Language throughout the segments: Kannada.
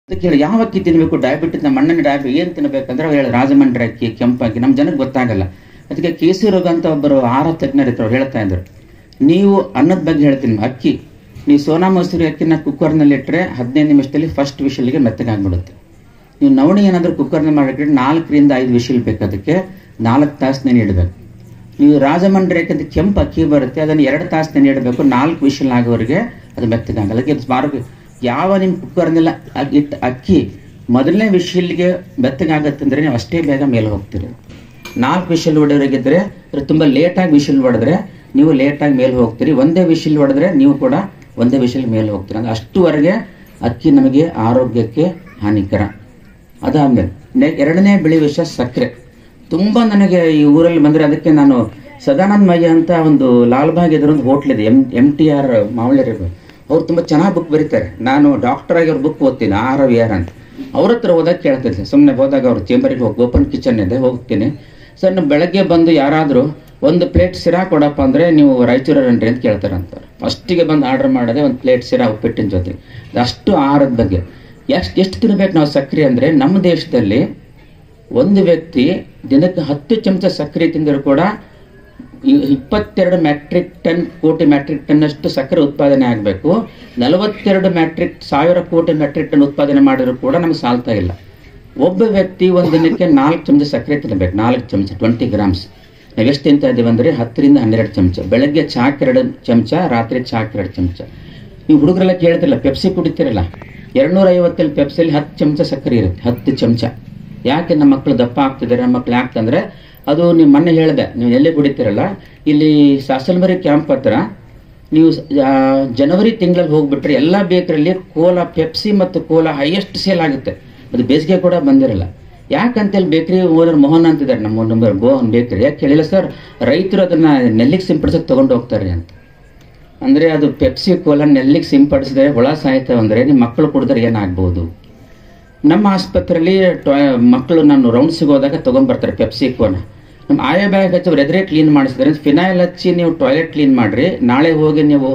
ಅದಕ್ಕೆ ಹೇಳಿ ಯಾವ ಅಕ್ಕಿ ತಿನ್ನಬೇಕು, ಡಯಾಬಿಟಿಸ್ ನಮ್ಮ ಅಣ್ಣನ ಡಯಾಬಿಟಿಸ್ ಏನು ತಿನ್ನಬೇಕಂದ್ರೆ ಅವ್ರು ಹೇಳಿ ರಾಜಮಂಡ್ರಿ ಅಕ್ಕಿ, ಕೆಂಪಕ್ಕಿ, ನಮ್ಮ ಜನಕ್ಕೆ ಗೊತ್ತಾಗಲ್ಲ. ಅದಕ್ಕೆ ಕೇಸಿ ರೋಗ ಅಂತ ಒಬ್ಬರು ಆಹಾರ ತಜ್ಞರು ಇದ್ರು, ಹೇಳ್ತಾ ಇದ್ರು, ನೀವು ಅನ್ನದ ಬಗ್ಗೆ ಹೇಳ್ತೀನಿ, ಅಕ್ಕಿ ನೀವು ಸೋನಾ ಮಸೂರಿ ಅಕ್ಕಿನ ಕುಕ್ಕರ್ನಲ್ಲಿ ಇಟ್ಟರೆ 15 ನಿಮಿಷದಲ್ಲಿ ಫಸ್ಟ್ ವಿಷಲ್ಗೆ ಮೆತ್ತಗಾಗ್ಬಿಡುತ್ತೆ. ನೀವು ನವಣಿ ಏನಾದರೂ ಕುಕ್ಕರ್ನಲ್ಲಿ ಮಾಡಿಟ್ರೆ 4 ರಿಂದ 5 ವಿಷಲ್ ಬೇಕು, ಅದಕ್ಕೆ 4 ತಾಸು ನೆನೆ ಇಡಬೇಕು. ನೀವು ರಾಜಮಂಡ್ರಿ ಅಕ್ಕಿ ಕೆಂಪು ಅಕ್ಕಿ ಬರುತ್ತೆ, ಅದನ್ನು 2 ತಾಸು ನೆನೆ ಇಡಬೇಕು, 4 ವಿಷಲ್ ಆಗೋವರೆಗೆ ಅದು ಮೆತ್ತಗಾಗಲ್ಲ. ಅದಕ್ಕೆ ಯಾವ ನಿಮ್ಮ ಕುಕ್ಕರ್ನೆಲ್ಲ ಇಟ್ಟು ಅಕ್ಕಿ ಮೊದಲನೇ ವಿಷಲ್ಗೆ ಮೆತ್ತಗಾಗತ್ತಂದ್ರೆ ನೀವು ಅಷ್ಟೇ ಬೇಗ ಮೇಲೆ ಹೋಗ್ತೀರಿ. 4 ವಿಷಲ್ ಹೊಡೆಯೋಗಿದ್ರೆ ತುಂಬ ಲೇಟಾಗಿ ವಿಷಲ್ ಹೊಡೆದ್ರೆ ನೀವು ಲೇಟಾಗಿ ಮೇಲೆ ಹೋಗ್ತೀರಿ, ಒಂದೇ ವಿಷಲ್ ಹೊಡೆದ್ರೆ ನೀವು ಕೂಡ ಒಂದೇ ವಿಷಲ್ ಮೇಲೆ ಹೋಗ್ತೀರಿ. ಅಂದ್ರೆ ಅಷ್ಟುವರೆಗೆ ಅಕ್ಕಿ ನಮಗೆ ಆರೋಗ್ಯಕ್ಕೆ ಹಾನಿಕರ. ಅದಾದ್ಮೇಲೆ ಎರಡನೇ ಬಿಳಿ ವಿಷ ಸಕ್ಕರೆ. ತುಂಬಾ ನನಗೆ ಈ ಊರಲ್ಲಿ ಬಂದ್ರೆ, ಅದಕ್ಕೆ ನಾನು ಸದಾನಂದ ಮಯ್ಯ ಅಂತ ಒಂದು ಲಾಲ್ಬಾಗ್ ಎದುರು ಒಂದು ಹೋಟ್ಲ್ ಇದೆ, MTR ಮಾವಳ್ಳಿ, ಅವ್ರು ತುಂಬಾ ಚೆನ್ನಾಗಿ ಬುಕ್ ಬರೀತಾರೆ. ನಾನು ಡಾಕ್ಟರ್ ಆಗಿ ಅವ್ರ ಬುಕ್ ಓದ್ತೀನಿ, ಆಹಾರ ವಿಹಾರ ಅಂತ. ಅವ್ರ ಹತ್ರ ಓದಕ್ಕೆ ಕೇಳ್ತಿದ್ದೆ, ಸುಮ್ಮನೆ ಹೋದಾಗ ಅವ್ರ ಚೇಂಬರಿಗೆ ಹೋಗಿ ಓಪನ್ ಕಿಚನ್ ಇದೆ ಹೋಗ್ತೀನಿ. ಸರ್ ನಾನು ಬೆಳಗ್ಗೆ ಬಂದು ಯಾರಾದರೂ 1 ಪ್ಲೇಟ್ ಸಿರಾ ಕೊಡಪ್ಪ ಅಂದರೆ ನೀವು ರಾಯಚೂರನ್ರಿ ಅಂತ ಕೇಳ್ತಾರಂತಾರೆ. ಫಸ್ಟಿಗೆ ಬಂದು ಆರ್ಡರ್ ಮಾಡೋದೇ 1 ಪ್ಲೇಟ್ ಸಿರಾ ಉಪ್ಪಿಟ್ಟಿನ ಜೊತೆ. ಅಷ್ಟು ಆಹಾರದ ಬಗ್ಗೆ ಎಷ್ಟು ತಿನ್ಬೇಕು ನಾವು ಸಕ್ಕರೆ ಅಂದರೆ, ನಮ್ಮ ದೇಶದಲ್ಲಿ ಒಂದು ವ್ಯಕ್ತಿ ದಿನಕ್ಕೆ 10 ಚಮಚ ಸಕ್ಕರೆ ತಿಂದರೂ ಕೂಡ 22 ಕೋಟಿ ಮೆಟ್ರಿಕ್ ಟನ್ ಅಷ್ಟು ಸಕ್ಕರೆ ಉತ್ಪಾದನೆ ಆಗಬೇಕು. 42 ಕೋಟಿ ಮೆಟ್ರಿಕ್ ಟನ್ ಉತ್ಪಾದನೆ ಮಾಡಿದ್ರು ಕೂಡ ನಮ್ಗೆ ಸಾಲ್ತಾ ಇಲ್ಲ. ಒಬ್ಬ ವ್ಯಕ್ತಿ ಒಂದು ದಿನಕ್ಕೆ 4 ಚಮಚ ಸಕ್ಕರೆ ತಿನ್ನಬೇಕು, 4 ಚಮಚ 20 ಗ್ರಾಮ್ಸ್. ನಾವು ಎಷ್ಟು ತಿಂತಾ ಇದ್ದೀವಿ ಅಂದರೆ 10 ರಿಂದ 12 ಚಮಚ. ಬೆಳಗ್ಗೆ ಚಾಕ್ 2 ಚಮಚ, ರಾತ್ರಿ ಚಾಕ್ 2 ಚಮಚ. ನೀವು ಹುಡುಗರೆಲ್ಲ ಕೇಳ್ತಿರಲ್ಲ, ಪೆಪ್ಸಿ ಕುಡಿತಿರಲ್ಲ, 250 ಪೆಪ್ಸಿಯಲ್ಲಿ 10 ಚಮಚ ಸಕ್ಕರೆ ಇರುತ್ತೆ, 10 ಚಮಚ. ಯಾಕೆ ನಮ್ಮ ಮಕ್ಕಳು ದಪ್ಪ ಆಗ್ತಿದ್ದಾರೆ, ನಮ್ಮ ಮಕ್ಕಳು ಯಾಕಂದ್ರೆ ಅದು ನೀವು ಮೊನ್ನೆ ಹೇಳಿದೆ, ನೀವು ಎಲ್ಲಿ ಕುಡಿತೀರಲ್ಲ, ಇಲ್ಲಿ ಸಾಸಲಮರಿ ಕ್ಯಾಂಪ್ ಹತ್ರ ನೀವು ಜನವರಿ ತಿಂಗಳಲ್ಲಿ ಹೋಗ್ಬಿಟ್ರೆ ಎಲ್ಲ ಬೇಕರಿಯಲ್ಲಿ ಕೋಲಾ, ಪೆಪ್ಸಿ ಮತ್ತು ಕೋಲಾ ಹೈಯೆಸ್ಟ್ ಸೇಲ್ ಆಗುತ್ತೆ. ಅದು ಬೇಸಿಗೆ ಕೂಡ ಬಂದಿರಲ್ಲ. ಯಾಕಂತೇಳಿ ಬೇಕ್ರಿ ಓನರ್ ಮೋಹನ್ ಅಂತಿದ್ದಾರೆ, ನಮ್ಮ ಗೋಹನ್ ಬೇಕ್ರಿ. ಯಾಕೆ ಹೇಳಿಲ್ಲ ಸರ್, ರೈತರು ಅದನ್ನ ನೆಲ್ಲಿಗೆ ಸಿಂಪಡಿಸಕ್ಕೆ ತಗೊಂಡು ಹೋಗ್ತಾರೆ ಅಂತ. ಅಂದ್ರೆ ಅದು ಪೆಪ್ಸಿ ಕೋಲಾ ನೆಲ್ಲಿಗೆ ಸಿಂಪಡಿಸಿದ್ರೆ ಹುಳ ಸಾಯ್ತಾವೆ ಅಂದ್ರೆ ನಿಮ್ಮ ಮಕ್ಕಳು ಕುಡಿದ್ರೆ ಏನಾಗ್ಬೋದು. ನಮ್ಮ ಆಸ್ಪತ್ರೆಯಲ್ಲಿ ಮಕ್ಕಳು ನಾನು ರೌಂಡ್ಸಿಗೆ ಹೋದಾಗ ತಗೊಂಡ್ಬರ್ತಾರೆ ಪೆಪ್ಸಿ ಕೋಲಾ. ನಮ್ಮ ಆಯಾ ಬ್ಯಾಗ್ ಹಚ್ಚಿ ಅವ್ರು ಎದುರೇ ಕ್ಲೀನ್ ಮಾಡಿಸಿದ್ರೆ, ಫಿನಾಯ್ಲ್ ಹಚ್ಚಿ ನೀವು ಟಾಯ್ಲೆಟ್ ಕ್ಲೀನ್ ಮಾಡ್ರಿ, ನಾಳೆ ಹೋಗಿ ನೀವು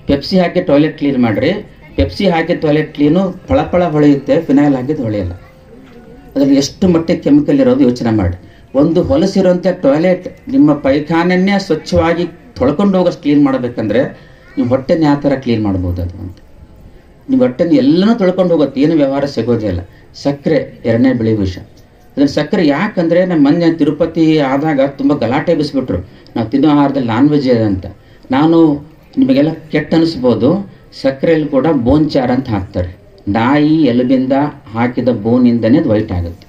ಪೆಪ್ಸಿ ಹಾಕಿ ಟಾಯ್ಲೆಟ್ ಕ್ಲೀನ್ ಮಾಡ್ರಿ. ಪೆಪ್ಸಿ ಹಾಕಿ ಟಾಯ್ಲೆಟ್ ಕ್ಲೀನು ಫಳಫಳ ಹೊಳೆಯುತ್ತೆ, ಫಿನಾಯ್ಲ್ ಹಾಕಿದ್ದು ಹೊಳೆಯಲ್ಲ. ಅದ್ರಲ್ಲಿ ಎಷ್ಟು ಮಟ್ಟಿಗೆ ಕೆಮಿಕಲ್ ಇರೋದು ಯೋಚನೆ ಮಾಡಿ. ಒಂದು ಹೊಲಸಿರುವಂಥ ಟಾಯ್ಲೆಟ್ ನಿಮ್ಮ ಪೈಖಾನೆಯನ್ನೇ ಸ್ವಚ್ಛವಾಗಿ ತೊಳ್ಕೊಂಡು ಹೋಗೋಷ್ಟು ಕ್ಲೀನ್ ಮಾಡಬೇಕಂದ್ರೆ ನೀವು ಹೊಟ್ಟೆನ ಯಾವ ಥರ ಕ್ಲೀನ್ ಮಾಡ್ಬೋದು ಅದು ಅಂತ. ನೀವು ಹೊಟ್ಟೆನ ಎಲ್ಲನೂ ತೊಳ್ಕೊಂಡು ಹೋಗುತ್ತೆ, ಏನು ವ್ಯವಹಾರ ಸಿಗೋದೇ ಇಲ್ಲ. ಸಕ್ಕರೆ ಎರಡನೇ ಬಿಳಿ ವಿಷ. ಅದನ್ನ ಸಕ್ಕರೆ ಯಾಕಂದ್ರೆ ನಮ್ಮ ಮೊನ್ನೆ ತಿರುಪತಿ ಆದಾಗ ತುಂಬ ಗಲಾಟೆ ಬಿಸಿಬಿಟ್ರು, ನಾವು ತಿನ್ನೋ ಆಹಾರದಲ್ಲಿ ನಾನ್ ವೆಜ್ ಇದೆ ಅಂತ. ನಾನು ನಿಮಗೆಲ್ಲ ಕೆಟ್ಟ ಅನಿಸ್ಬೋದು, ಸಕ್ಕರೆಯಲ್ಲಿ ಕೂಡ ಬೋನ್ ಚಾರ್ ಅಂತ ಹಾಕ್ತಾರೆ. ನಾಯಿ ಎಲುಬಿಂದ ಹಾಕಿದ ಬೋನಿಂದನೇ ಅದು ವೈಟ್ ಆಗುತ್ತೆ.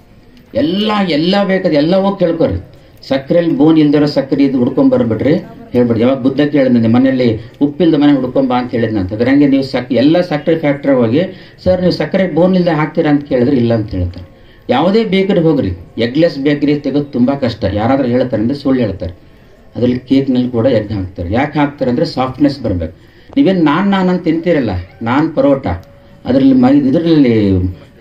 ಎಲ್ಲ ಬೇಕಾದ ಎಲ್ಲ ಹೋಗಿ ಕೇಳ್ಕೊರಿ. ಸಕ್ಕರೆಯಲ್ಲಿ ಬೋನ್ ಇಲ್ದಿರೋ ಸಕ್ಕರೆ ಇದು ಹುಡ್ಕೊಂಬರ್ಬಿಡ್ರಿ, ಹೇಳ್ಬಿಡ್ರಿ. ಯಾವಾಗ ಬುದ್ಧ ಕೇಳಿದ್ನಂತೆ, ಮನೆಯಲ್ಲಿ ಉಪ್ಪಿಲ್ದ ಮನೆ ಹುಡ್ಕೊಂಬ ಅಂತ ಹೇಳಿದ್ನಂತ. ಅದ್ರಂಗೆ ನೀವು ಎಲ್ಲ ಸಕ್ಕರೆ ಫ್ಯಾಕ್ಟ್ರಿ ಹೋಗಿ, ಸರ್ ನೀವು ಸಕ್ಕರೆ ಬೋನ್ ಇಲ್ಲದೆ ಹಾಕ್ತೀರಾ ಅಂತ ಕೇಳಿದ್ರೆ ಇಲ್ಲ ಅಂತ ಹೇಳ್ತಾರೆ. ಯಾವುದೇ ಬೇಕರಿ ಹೋಗ್ರಿ, ಎಗ್ಲೆಸ್ ಬೇಕರಿ ತೆಗೋದು ತುಂಬ ಕಷ್ಟ. ಯಾರಾದ್ರೂ ಹೇಳ್ತಾರೆ ಅಂದರೆ ಸುಳ್ಳು ಹೇಳ್ತಾರೆ. ಅದರಲ್ಲಿ ಕೇಕ್ನಲ್ಲಿ ಕೂಡ ಎಗ್ ಹಾಕ್ತಾರೆ. ಯಾಕೆ ಹಾಕ್ತಾರೆ ಅಂದರೆ ಸಾಫ್ಟ್ನೆಸ್ ಬರಬೇಕು. ನೀವೇನು ನಾನ್ ಅಂತ ತಿಂತೀರಲ್ಲ, ನಾನ್ ಪರೋಟ, ಅದರಲ್ಲಿ ಇದರಲ್ಲಿ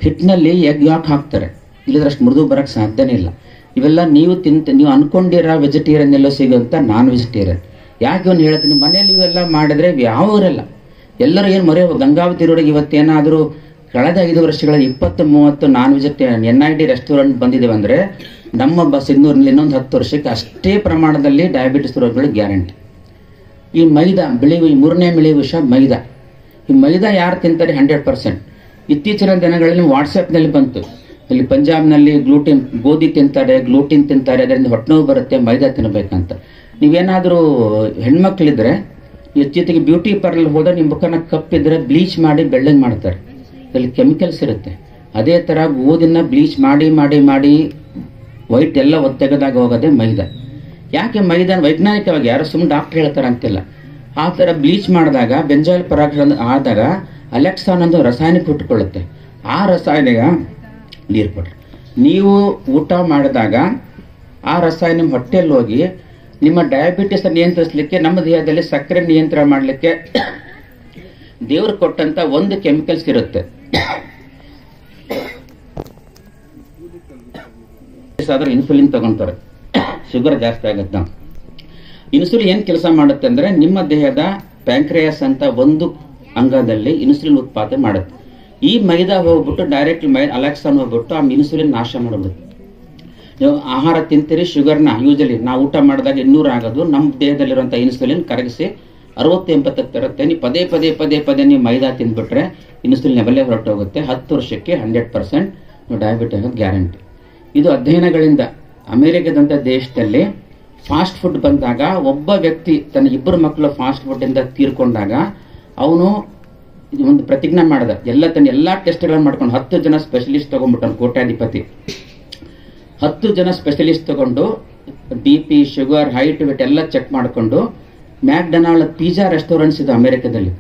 ಹಿಟ್ಟಿನಲ್ಲಿ ಎಗ್ ಯಾಕೆ ಹಾಕ್ತಾರೆ, ಇಲ್ಲದ್ರೆ ಅಷ್ಟು ಮೃದು ಬರೋಕ್ಕೆ ಸಾಧ್ಯನೇ ಇಲ್ಲ. ಇವೆಲ್ಲ ನೀವು ಅನ್ಕೊಂಡಿರೋ ವೆಜಿಟೇರಿಯನ್ ಎಲ್ಲೋ ಸಿಗೋಂಥ ನಾನ್ ವೆಜಿಟೇರಿಯನ್. ಯಾಕೆ ಒಂದು ಹೇಳ್ತೀನಿ, ಮನೇಲಿ ಇವೆಲ್ಲ ಮಾಡಿದ್ರೆ ಯಾವ ಊರಲ್ಲ ಎಲ್ಲರೂ ಏನು ಗಂಗಾವತಿ ರೋಡಿಗೆ ಇವತ್ತೇನಾದರೂ ಕಳೆದ 5 ವರ್ಷಗಳ 20-30 ನಾನ್ ವೆಜಿಟೇರಿಯನ್ NID ರೆಸ್ಟೋರೆಂಟ್ ಬಂದಿದ್ದೇವೆ ಅಂದರೆ ನಮ್ಮ ಸಿಂಧೂರಿನಲ್ಲಿ ಇನ್ನೊಂದು 10 ವರ್ಷಕ್ಕೆ ಅಷ್ಟೇ ಪ್ರಮಾಣದಲ್ಲಿ ಡಯಾಬಿಟಿಸ್ ರೋಗಗಳು ಗ್ಯಾರಂಟಿ. ಈ ಮೈದಾ ಮೂರನೇ ಬಿಳಿ ವಿಷ ಮೈದಾ. ಈ ಮೈದಾ ಯಾರು ತಿಂತಾರೆ 100%. ಇತ್ತೀಚಿನ ದಿನಗಳಲ್ಲಿ ವಾಟ್ಸಪ್ನಲ್ಲಿ ಬಂತು, ಇಲ್ಲಿ ಪಂಜಾಬ್ನಲ್ಲಿ ಗೋಧಿ ತಿಂತಾರೆ, ಗ್ಲೂಟಿನ್ ತಿಂತಾರೆ, ಅದರಿಂದ ಹೊಟ್ಟೆ ನೋವು ಬರುತ್ತೆ, ಮೈದಾ ತಿನ್ನಬೇಕಂತ. ನೀವೇನಾದರೂ ಹೆಣ್ಮಕ್ಳಿದ್ರೆ ಜೊತೆಗೆ ಬ್ಯೂಟಿ ಪಾರ್ಲರ್ ಹೋದ್ರೆ ನಿಮ್ಮ ಮುಖನ ಕಪ್ಪಿದ್ರೆ ಬ್ಲೀಚ್ ಮಾಡಿ ಬೆಳ್ಳಗೆ ಮಾಡ್ತಾರೆ, ಅದರಲ್ಲಿ ಕೆಮಿಕಲ್ಸ್ ಇರುತ್ತೆ. ಅದೇ ಥರ ಗೋಧಿನ ಬ್ಲೀಚ್ ಮಾಡಿ ಮಾಡಿ ಮಾಡಿ ವೈಟ್ ಎಲ್ಲ ತೆಗೆದಾಗ ಹೋಗೋದೆ ಮೈದಾ. ಯಾಕೆ ಮೈದಾ ವೈಜ್ಞಾನಿಕವಾಗಿ ಯಾರೋ ಸುಮ್ಮನೆ ಡಾಕ್ಟರ್ ಹೇಳ್ತಾರೆ ಅಂತಿಲ್ಲ. ಆ ಥರ ಬ್ಲೀಚ್ ಮಾಡಿದಾಗ ಬೆಂಜಾಯಿಲ್ ಪರಾಕ್ಸೈಡ್ ಆದಾಗ ಅಲೆಕ್ಸಾನ್ ಒಂದು ರಾಸಾಯನಿಕ ಹುಟ್ಟುಕೊಳ್ಳುತ್ತೆ. ಆ ರಾಸಾಯನಿಕ ನೀರು ಕೊಡ್ರಿ, ನೀವು ಊಟ ಮಾಡಿದಾಗ ಆ ರಾಸಾಯನಿಕ ನಿಮ್ಮ ಹೊಟ್ಟೆಯಲ್ಲಿ ಹೋಗಿ ನಿಮ್ಮ ಡಯಾಬಿಟಿಸ್ ನಿಯಂತ್ರಿಸಲಿಕ್ಕೆ, ನಮ್ಮ ದೇಹದಲ್ಲಿ ಸಕ್ಕರೆ ನಿಯಂತ್ರಣ ಮಾಡಲಿಕ್ಕೆ ದೇವರು ಕೊಟ್ಟಂತ ಒಂದು ಕೆಮಿಕಲ್ಸ್ ಇರುತ್ತೆ. ಇನ್ಸುಲಿನ್ ತಗೊಂತಾರೆ, ಶುಗರ್ ಜಾಸ್ತಿ ಆಗುತ್ತೆ. ಇನ್ಸುಲಿನ್ ಏನ್ ಕೆಲಸ ಮಾಡುತ್ತೆ ಅಂದ್ರೆ ನಿಮ್ಮ ದೇಹದ ಪ್ಯಾಂಕ್ರಿಯಾಸ್ ಅಂತ ಒಂದು ಅಂಗದಲ್ಲಿ ಇನ್ಸುಲಿನ್ ಉತ್ಪಾದನೆ ಮಾಡುತ್ತೆ. ಈ ಮೈದಾ ಹೋಗ್ಬಿಟ್ಟು ಡೈರೆಕ್ಟ್ ಅಲೆಕ್ಸಾನ್ ಹೋಗ್ಬಿಟ್ಟು ಆ ಇನ್ಸುಲಿನ್ ನಾಶ ಮಾಡಿಬಿಡುತ್ತೆ. ನೀವು ಆಹಾರ ತಿಂತೀರಿ, ಶುಗರ್ನ ಯೂಶಲಿ ನಾವು ಊಟ ಮಾಡಿದಾಗ 200 ಆಗೋದು, ನಮ್ಮ ದೇಹದಲ್ಲಿರುವಂಥ ಇನ್ಸುಲಿನ್ ಕರಗಿಸಿ 60-80 ತರುತ್ತೆ. ನೀವು ಪದೇ ಪದೇ ಪದೇ ಪದೇ ನೀವು ಮೈದಾ ತಿಂದ್ಬಿಟ್ರೆ ಇನ್ಸುಲಿನ್ ಲೆವೆಲ್ಲೇ ಹೊರಟೋಗುತ್ತೆ. 10 ವರ್ಷಕ್ಕೆ 100% ನೀವು ಡಯಾಬಿಟಿಸ್ ಆಗೋದು ಗ್ಯಾರಂಟಿ. ಇದು ಅಧ್ಯಯನಗಳಿಂದ ಅಮೆರಿಕದಂಥ ದೇಶದಲ್ಲಿ ಫಾಸ್ಟ್ ಫುಡ್ ಬಂದಾಗ ಒಬ್ಬ ವ್ಯಕ್ತಿ ತನ್ನ 2 ಮಕ್ಕಳು ಫಾಸ್ಟ್ ಫುಡ್ ಇಂದ ತೀರ್ಕೊಂಡಾಗ ಅವನು ಒಂದು ಪ್ರತಿಜ್ಞೆ ಮಾಡಿದ, ಎಲ್ಲಾ ಟೆಸ್ಟ್ಗಳನ್ನು ಮಾಡ್ಕೊಂಡು 10 ಜನ ಸ್ಪೆಷಲಿಸ್ಟ್ ತಗೊಂಡ್ಬಿಟ್ಟು ಕೋಟ್ಯಾಧಿಪತಿ 10 ಜನ ಸ್ಪೆಷಲಿಸ್ಟ್ ತಗೊಂಡು BP, ಶುಗರ್, ಹೈಟ್, ವೇಟ್ ಎಲ್ಲ ಚೆಕ್ ಮಾಡಿಕೊಂಡು ಮ್ಯಾಕ್ಡೊನಾಲ್ಡ್ ಪಿಜ್ಜಾ ರೆಸ್ಟೋರೆಂಟ್ಸ್ ಇದೆ ಅಮೆರಿಕದಲ್ಲಿ.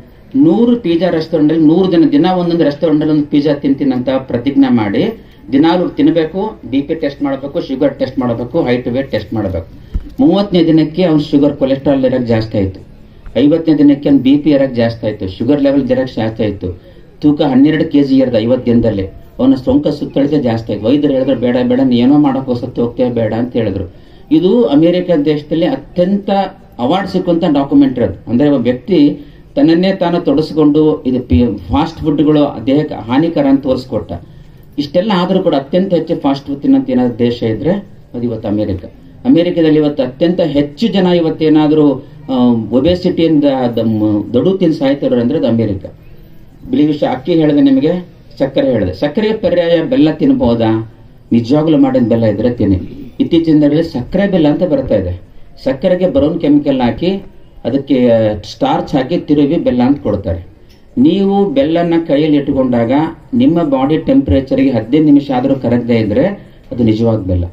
100 ಪಿಜ್ಜಾ ರೆಸ್ಟೋರೆಂಟ್ ಅಲ್ಲಿ 100 ದಿನ ಒಂದೊಂದು ರೆಸ್ಟೋರೆಂಟ್ ಅಲ್ಲಿ ಒಂದು ಪಿಜ್ಜಾ ತಿಂತೀನಂತ ಪ್ರತಿಜ್ಞೆ ಮಾಡಿ ದಿನಾಲು ತಿನ್ನಬೇಕು, BP ಟೆಸ್ಟ್ ಮಾಡಬೇಕು, ಶುಗರ್ ಟೆಸ್ಟ್ ಮಾಡಬೇಕು, ಹೈಟ್ ವೇಟ್ ಟೆಸ್ಟ್ ಮಾಡಬೇಕು. 30ನೇ ದಿನಕ್ಕೆ ಅವ್ನ ಶುಗರ್ ಕೊಲೆಸ್ಟ್ರಾಲ್ ಇರಕ್ಕೆ ಜಾಸ್ತಿ ಆಯ್ತು. 50ನೇ ದಿನಕ್ಕೆ ಅವ್ನ BP ಇರಕ್ಕೆ ಜಾಸ್ತಿ ಆಯ್ತು. ಶುಗರ್ ಲೆವೆಲ್ ಇರಕ್ಕೆ ಜಾಸ್ತಿ ಆಯ್ತು. ತೂಕ 12 kg ಇರ್ದ 50 ದಿನದಲ್ಲಿ. ಅವನ ಸೊಂಕ ಸುತ್ತಳಿತ ಜಾಸ್ತಿ ಆಯ್ತು. ವೈದ್ಯರು ಹೇಳಿದ್ರು ಬೇಡ ಬೇಡ ನೀ ಏನೋ ಮಾಡಕ್ ಹೊಸತ್ತು ಹೋಗ್ತೇವೆ ಬೇಡ ಅಂತ ಹೇಳಿದ್ರು. ಇದು ಅಮೆರಿಕ ದೇಶದಲ್ಲಿ ಅತ್ಯಂತ ಅವಾರ್ಡ್ ಸಿಕ್ಕುವಂತ ಡಾಕ್ಯುಮೆಂಟ್ ಅದು. ಅಂದ್ರೆ ಒಬ್ಬ ವ್ಯಕ್ತಿ ತನ್ನನ್ನೇ ತಾನು ತೊಡಸ್ಕೊಂಡು ಇದು ಫಾಸ್ಟ್ ಫುಡ್ಗಳು ದೇಹಕ್ಕೆ ಹಾನಿಕರ ಅಂತ ತೋರಿಸ್ಕೊಟ್ಟ. ಇಷ್ಟೆಲ್ಲ ಆದ್ರೂ ಕೂಡ ಅತ್ಯಂತ ಹೆಚ್ಚು ಫಾಸ್ಟ್ ಫುಡ್ ತಿನ್ನಂತ ಏನಾದ್ರು ದೇಶ ಇದ್ರೆ ಅದು ಇವತ್ತು ಅಮೆರಿಕ. ಅಮೆರಿಕದಲ್ಲಿ ಇವತ್ತು ಅತ್ಯಂತ ಹೆಚ್ಚು ಜನ ಇವತ್ತೇನಾದ್ರೂ ಒಬೆಸಿಟಿಯಿಂದ ದೊಡ್ಡ ತಿಂದು ಸಾಯ್ತಾರೆ ಅಂದ್ರೆ ಅದು ಅಮೆರಿಕ. ಬಿಳಿ ವಿಷಯ ಅಕ್ಕಿ ಹೇಳಿದೆ ನಿಮಗೆ, ಸಕ್ಕರೆ ಹೇಳಿದೆ. ಸಕ್ಕರೆಗೆ ಪರ್ಯಾಯ ಬೆಲ್ಲ ತಿನ್ಬಹುದಾ? ನಿಜವಾಗ್ಲೂ ಮಾಡಿದ ಬೆಲ್ಲ ಇದ್ರೆ ತಿನ್ನಿ. ಇತ್ತೀಚಿನ ದಿನಗಳಲ್ಲಿ ಸಕ್ಕರೆ ಬೆಲ್ಲ ಅಂತ ಬರ್ತಾ ಇದೆ. ಸಕ್ಕರೆಗೆ ಬರೋನ್ ಕೆಮಿಕಲ್ ಹಾಕಿ ಅದಕ್ಕೆ ಸ್ಟಾರ್ಚ್ ಹಾಕಿ ತಿರುವಿ ಬೆಲ್ಲ ಅಂತ ಕೊಡ್ತಾರೆ. ನೀವು ಬೆಲ್ಲನ ಕೈಯಲ್ಲಿ ಇಟ್ಕೊಂಡಾಗ ನಿಮ್ಮ ಬಾಡಿ ಟೆಂಪರೇಚರ್ಗೆ 15 ನಿಮಿಷ ಆದರೂ ಕರಗದೆ ಇದ್ರೆ ಅದು ನಿಜವಾದ ಬೆಲ್ಲ.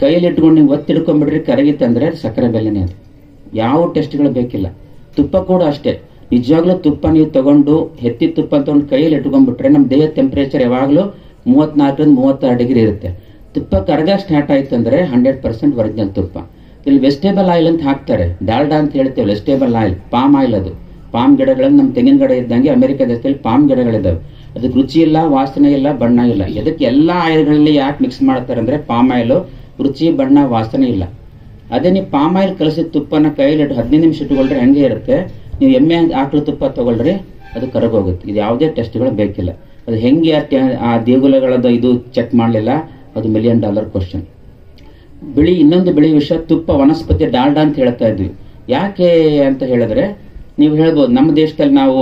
ಕೈಯಲ್ಲಿ ಇಟ್ಕೊಂಡು ನೀವು ಒತ್ತಿಡ್ಕೊಂಡ್ಬಿಡ್ರಿ ಕರಗಿತ್ತಂದ್ರೆ ಸಕ್ಕರೆ ಬೆಲ್ಲನೇ ಅದು. ಯಾವ ಟೆಸ್ಟ್ಗಳು ಬೇಕಿಲ್ಲ. ತುಪ್ಪ ಕೂಡ ಅಷ್ಟೇ. ನಿಜವಾಗ್ಲೂ ತುಪ್ಪ ನೀವು ತಗೊಂಡು ಹೆತ್ತಿ ತುಪ್ಪ ತಗೊಂಡು ಕೈಯಲ್ಲಿ ಇಟ್ಕೊಂಡ್ಬಿಟ್ರೆ ನಮ್ಮ ದೇಹದ ಟೆಂಪರೇಚರ್ ಯಾವಾಗಲೂ 34-36 ಡಿಗ್ರಿ ಇರುತ್ತೆ. ತುಪ್ಪ ಕರಗ ಸ್ಟಾರ್ಟ್ ಆಯ್ತು ಅಂದ್ರೆ 100% ಒರಿಜಿನಲ್ ತುಪ್ಪ. ಇಲ್ಲಿ ವೆಜಿಟೇಬಲ್ ಆಯಿಲ್ ಅಂತ ಹಾಕ್ತಾರೆ, ಡಾಲ್ಡಾ ಅಂತ ಹೇಳ್ತೇವೆ. Vegetable oil, palm oil. ಅದು ಪಾಮ್ ಗಿಡಗಳಲ್ಲಿ ನಮ್ಮ ತೆಂಗಿನ ಗಿಡ ಇದ್ದಂಗೆ ಅಮೆರಿಕ ದೇಶದಲ್ಲಿ ಪಾಮ್ ಗಿಡಗಳಿದ್ದಾವೆ. ಅದಕ್ಕೆ ರುಚಿ ಇಲ್ಲ, ವಾಸನೆ ಇಲ್ಲ, ಬಣ್ಣ ಇಲ್ಲ. ಇದಕ್ಕೆ ಎಲ್ಲಾ ಆಯಿಲ್ಗಳಲ್ಲಿ ಯಾಕೆ ಮಿಕ್ಸ್ ಮಾಡ್ತಾರೆ ಅಂದ್ರೆ ಪಾಮ್ ಆಯಿಲ್ ರುಚಿ, ಬಣ್ಣ, ವಾಸನೆ ಇಲ್ಲ. ಅದೇ ನೀವು ಪಾಮ್ ಆಯಿಲ್ ಕಲಸಿದ ತುಪ್ಪನ ಕೈಯಲ್ಲಿ 15 ನಿಮಿಷ ಇಟ್ಕೊಳ್ರಿ ಹಂಗೆ ಇರುತ್ತೆ. ನೀವು ಎಮ್ಮೆ ಆಕಳು ತುಪ್ಪ ತಗೊಳ್ರಿ ಅದು ಕರಗೋಗುತ್ತೆ. ಇದು ಯಾವುದೇ ಟೆಸ್ಟ್ಗಳು ಬೇಕಿಲ್ಲ. ಅದು ಹೆಂಗೆ ಆ ದೇಗುಲಗಳದ ಇದು ಚೆಕ್ ಮಾಡಲಿಲ್ಲ, ಅದು $1 million ಕ್ವಶನ್. ಇನ್ನೊಂದು ಬಿಳಿ ವಿಷಯ, ತುಪ್ಪ ವನಸ್ಪತಿ ಡಾಲ್ಡಾ ಅಂತ ಹೇಳ್ತಾ ಇದ್ವಿ. ಯಾಕೆ ಅಂತ ಹೇಳಿದ್ರೆ ನೀವು ಹೇಳ್ಬೋದು ನಮ್ಮ ದೇಶದಲ್ಲಿ ನಾವು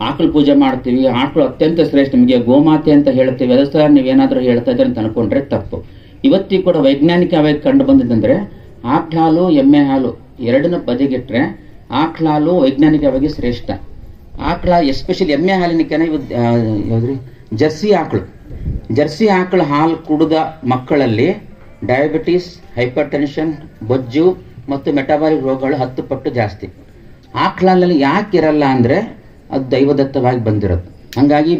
ಆಕಳು ಪೂಜೆ ಮಾಡ್ತೀವಿ, ಆಕಳು ಅತ್ಯಂತ ಶ್ರೇಷ್ಠ, ನಿಮಗೆ ಗೋಮಾತೆ ಅಂತ ಹೇಳ್ತೀವಿ. ಅದ ಸಹ ನೀವೇನಾದ್ರೂ ಹೇಳ್ತಾ ಇದ್ರೆ ಅಂತ ಅನ್ಕೊಂಡ್ರೆ ತಪ್ಪು. ಇವತ್ತಿಗೂ ಕೂಡ ವೈಜ್ಞಾನಿಕವಾಗಿ ಕಂಡು ಬಂದಿದ್ದಂದ್ರೆ ಆಕಳ ಹಾಲು, ಎಮ್ಮೆ ಹಾಲು ಎರಡನ್ನ ಬದಿಗಿಟ್ರೆ ಆಕಳ ಹಾಲು ವೈಜ್ಞಾನಿಕವಾಗಿ ಶ್ರೇಷ್ಠ. ಆಕಳ ಎಸ್ಪೆಷಲಿ ಎಮ್ಮೆ ಹಾಲಿನಕ್ಕೆನ ಯಾವ್ದ್ರಿ ಜರ್ಸಿ ಆಕಳ ಹಾಲು ಕುಡಿದ ಮಕ್ಕಳಲ್ಲಿ ಡಯಾಬಿಟಿಸ್, ಹೈಪರ್ ಟೆನ್ಷನ್, ಬೊಜ್ಜು ಮತ್ತು ಮೆಟಾಬಾಲಿಕ್ ರೋಗಗಳು 10 ಪಟ್ಟು ಜಾಸ್ತಿ. ಆಕಳಲ್ಲಿ ಯಾಕೆ ಇರಲ್ಲ ಅಂದ್ರೆ ಅದು ದೈವದತ್ತವಾಗಿ ಬಂದಿರೋದು. ಹಂಗಾಗಿ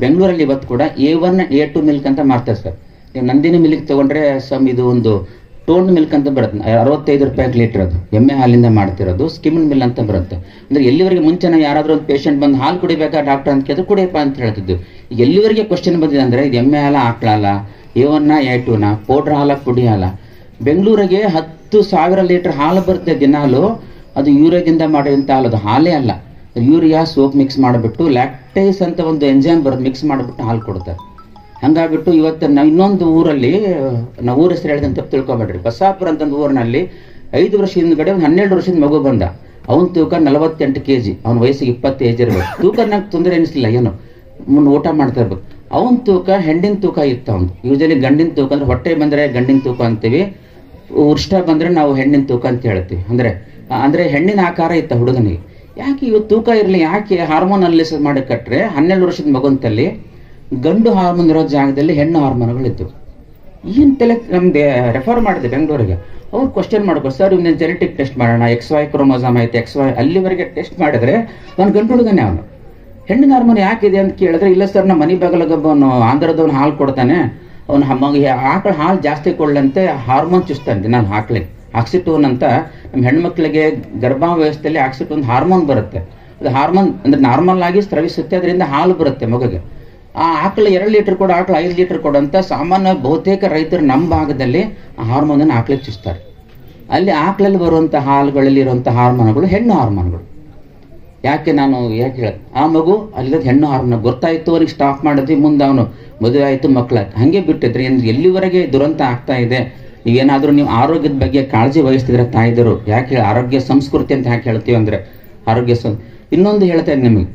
ಬೆಂಗಳೂರಲ್ಲಿ ಇವತ್ತು ಕೂಡ A1 A2 ಮಿಲ್ಕ್ ಅಂತ ಮಾರ್ತಾರೆ ಸರ್. ನೀವು ನಂದಿನಿ ಮಿಲ್ಕ್ ತಗೊಂಡ್ರೆ ಇದು ಒಂದು ಟೋನ್ ಮಿಲ್ಕ್ ಅಂತ ಬರುತ್ತೆ, 65 ರೂಪಾಯಿ ಲೀಟರ್. ಅದು ಎಮ್ಮೆ ಹಾಲಿಂದ ಮಾಡ್ತಿರೋದು. ಸ್ಕಿಮ್ಡ್ ಮಿಲ್ ಅಂತ ಬರುತ್ತೆ. ಅಂದ್ರೆ ಎಲ್ಲಿವರೆಗೆ ಮುಂಚೆ ಯಾರಾದ್ರೂ ಒಂದು ಪೇಷಂಟ್ ಬಂದು ಹಾಲು ಕುಡಿಬೇಕಾ ಡಾಕ್ಟರ್ ಅಂತ ಕೇಳಿದ್ರೆ ಕುಡಿಯಪ್ಪ ಅಂತ ಹೇಳ್ತಿದ್ವಿ. ಈಗ ಎಲ್ಲಿವರೆಗೆ ಕ್ವಶನ್ ಬಂದಿದೆ ಅಂದ್ರೆ ಇದು ಎಮ್ಮೆ ಹಾಲ, ಆಕಳ ಹಾಲ, A1 A2 ಪೌಡ್ರ್ ಹಾಲ, ಪುಡಿ ಹಾಲ. ಬೆಂಗಳೂರಿಗೆ 10,000 ಲೀಟರ್ ಹಾಲು ಬರುತ್ತೆ ದಿನಾಲು. ಅದು ಯೂರಿಯಾದಿಂದ ಮಾಡಿದಂತ ಹಾಲು, ಅದು ಹಾಲೇ ಅಲ್ಲ. ಯೂರಿಯಾ ಸೋಪ್ ಮಿಕ್ಸ್ ಮಾಡಿಬಿಟ್ಟು ಲ್ಯಾಕ್ಟೇಸ್ ಅಂತ ಒಂದು ಎಂಜೈಮ್ ಬರೋದು ಮಿಕ್ಸ್ ಮಾಡಿಬಿಟ್ಟು ಹಾಲು ಕೊಡ್ತಾರೆ. ಹಂಗಾಗ್ಬಿಟ್ಟು ಇವತ್ತು ನಾವು ಇನ್ನೊಂದು ಊರಲ್ಲಿ, ನಾವು ಊರ ಹೆಸರು ಹೇಳಿದಂತ ತಿಳ್ಕೊಬೇಡ್ರಿ, ಬಸಾಪುರ ಅಂತ ಒಂದು ಊರಿನಲ್ಲಿ 5 ವರ್ಷ ಹಿಂದ್ಗಡೆ ಒಂದು 12 ವರ್ಷದ ಮಗು ಬಂದ. ಅವನ ತೂಕ 48 kg. ಅವನ ವಯಸ್ಸಿಗೆ 20 ಏಜ್ ಇರ್ಬೇಕು. ತೂಕ ನಂಗೆ ತೊಂದರೆ ಅನಿಸ್ಲಿಲ್ಲ, ಏನು ಮುನ್ನ ಊಟ ಮಾಡ್ತಾ ಇರ್ಬೇಕು. ಅವನ ತೂಕ ಹೆಣ್ಣಿನ ತೂಕ ಇತ್ತು. ಅವ್ನು ಯೂಶಲಿ ಗಂಡಿನ ತೂಕ ಅಂದ್ರೆ ಹೊಟ್ಟೆ ಬಂದ್ರೆ ಗಂಡಿನ ತೂಕ ಅಂತೀವಿ, ಉಷ್ಠ ಬಂದ್ರೆ ನಾವು ಹೆಣ್ಣಿನ ತೂಕ ಅಂತ ಹೇಳ್ತೀವಿ. ಅಂದ್ರೆ ಹೆಣ್ಣಿನ ಆಕಾರ ಇತ್ತ ಹುಡುಗನಿಗೆ. ಯಾಕೆ ಇವತ್ತು ತೂಕ ಇರಲಿ, ಯಾಕೆ ಹಾರ್ಮೋನ್ ಅನಾಲಿಸಿಸ್ ಮಾಡಿ ಕಟ್ರೆ 12 ವರ್ಷದ ಮಗುಂತಲ್ಲಿ ಗಂಡು ಹಾರ್ಮೋನ್ ಇರೋ ಜಾಗದಲ್ಲಿ ಹೆಣ್ಣು ಹಾರ್ಮೋನ್ಗಳಿತ್ತು. ಏನ್ ತಲೆ ನಮ್ಗೆ ರೆಫರ್ ಮಾಡಿದೆ ಬೆಂಗಳೂರಿಗೆ. ಅವ್ರು ಕ್ವಶನ್ ಮಾಡ್ಕೊ, ಸರ್ ಇವ್ನ ಜೆನೆಟಿಕ್ ಟೆಸ್ಟ್ ಮಾಡೋಣ, XY ಕ್ರೋಮೋಸೋಮ್ ಐತೆ, XY ಅಲ್ಲಿವರೆಗೆ ಟೆಸ್ಟ್ ಮಾಡಿದ್ರೆ ಅವ್ನು ಗಂಡು ಹುಡುಗನೇ. ಅವನು ಹೆಣ್ಣಿನ ಹಾರ್ಮೋನ್ ಯಾಕಿದೆ ಅಂತ ಕೇಳಿದ್ರೆ, ಇಲ್ಲ ಸರ್ ನಮ್ಮ ಮನೆ ಬಾಗಲಗೊಬ್ಬವನು ಆಂಧ್ರದವನು ಹಾಲು ಕೊಡ್ತಾನೆ, ಅವ್ನು ಆಕಳ ಹಾಲು ಜಾಸ್ತಿ ಕೊಡ್ಲಂತೆ ಹಾರ್ಮೋನ್ ಚುಸ್ತಾನೆ. ನಾನು ಆಕ್ಸಿಟೋನ್ ಅಂತ ನಮ್ಮ ಹೆಣ್ಮಕ್ಳಿಗೆ ಗರ್ಭಾವಸ್ಥೆಯಲ್ಲಿ ಆಕ್ಸಿಟೋನ್ ಹಾರ್ಮೋನ್ ಬರುತ್ತೆ. ಅದು ಹಾರ್ಮೋನ್ ಅಂದ್ರೆ ನಾರ್ಮಲ್ ಆಗಿ ಸ್ರವಿಸುತ್ತೆ, ಅದರಿಂದ ಹಾಲು ಬರುತ್ತೆ ಮಗುಗೆ. ಆ ಆಕಳ 2 ಲೀಟರ್ ಕೊಡು, ಆಕಳ 5 ಲೀಟರ್ ಕೊಡು ಅಂತ ಸಾಮಾನ್ಯ ಬಹುತೇಕ ರೈತರು ನಮ್ಮ ಭಾಗದಲ್ಲಿ ಆ ಹಾರ್ಮೋನ್ ಅನ್ನು ಆಕಳಿಗೆ ಚುಸ್ತಾರೆ. ಅಲ್ಲಿ ಆಕಳಲ್ಲಿ ಬರುವಂತಹ ಹಾಲುಗಳಲ್ಲಿ ಇರುವಂತಹ ಹಾರ್ಮೋನ್ಗಳು ಹೆಣ್ಣು ಹಾರ್ಮೋನ್ಗಳು. ಯಾಕೆ ಹೇಳ ಆ ಮಗು ಅಲ್ಲದ ಹೆಣ್ಣು ಹಾರನ ಗೊತ್ತಾಯ್ತು, ಅವನಿಗೆ ಸ್ಟಾಪ್ ಮಾಡಿದ್ವಿ, ಮುಂದೆ ಅವನು ಮದುವೆ ಆಯ್ತು, ಮಕ್ಕಳಾಯ್ತು, ಹಂಗೆ ಬಿಟ್ಟಿದ್ರೆ ಎಲ್ಲಿವರೆಗೆ ದುರಂತ ಆಗ್ತಾ ಇದೆ. ನೀವೇನಾದ್ರೂ ನೀವು ಆರೋಗ್ಯದ ಬಗ್ಗೆ ಕಾಳಜಿ ವಹಿಸ್ತಿದ್ರೆ ತಾಯಿದರು, ಯಾಕೆ ಹೇಳಿ ಆರೋಗ್ಯ ಸಂಸ್ಕೃತಿ ಅಂತ ಯಾಕೆ ಹೇಳ್ತೀವಿ ಅಂದ್ರೆ ಆರೋಗ್ಯ ಇನ್ನೊಂದು ಹೇಳ್ತಾ ಇದ್ದೀನಿ ನಿಮಗೆ,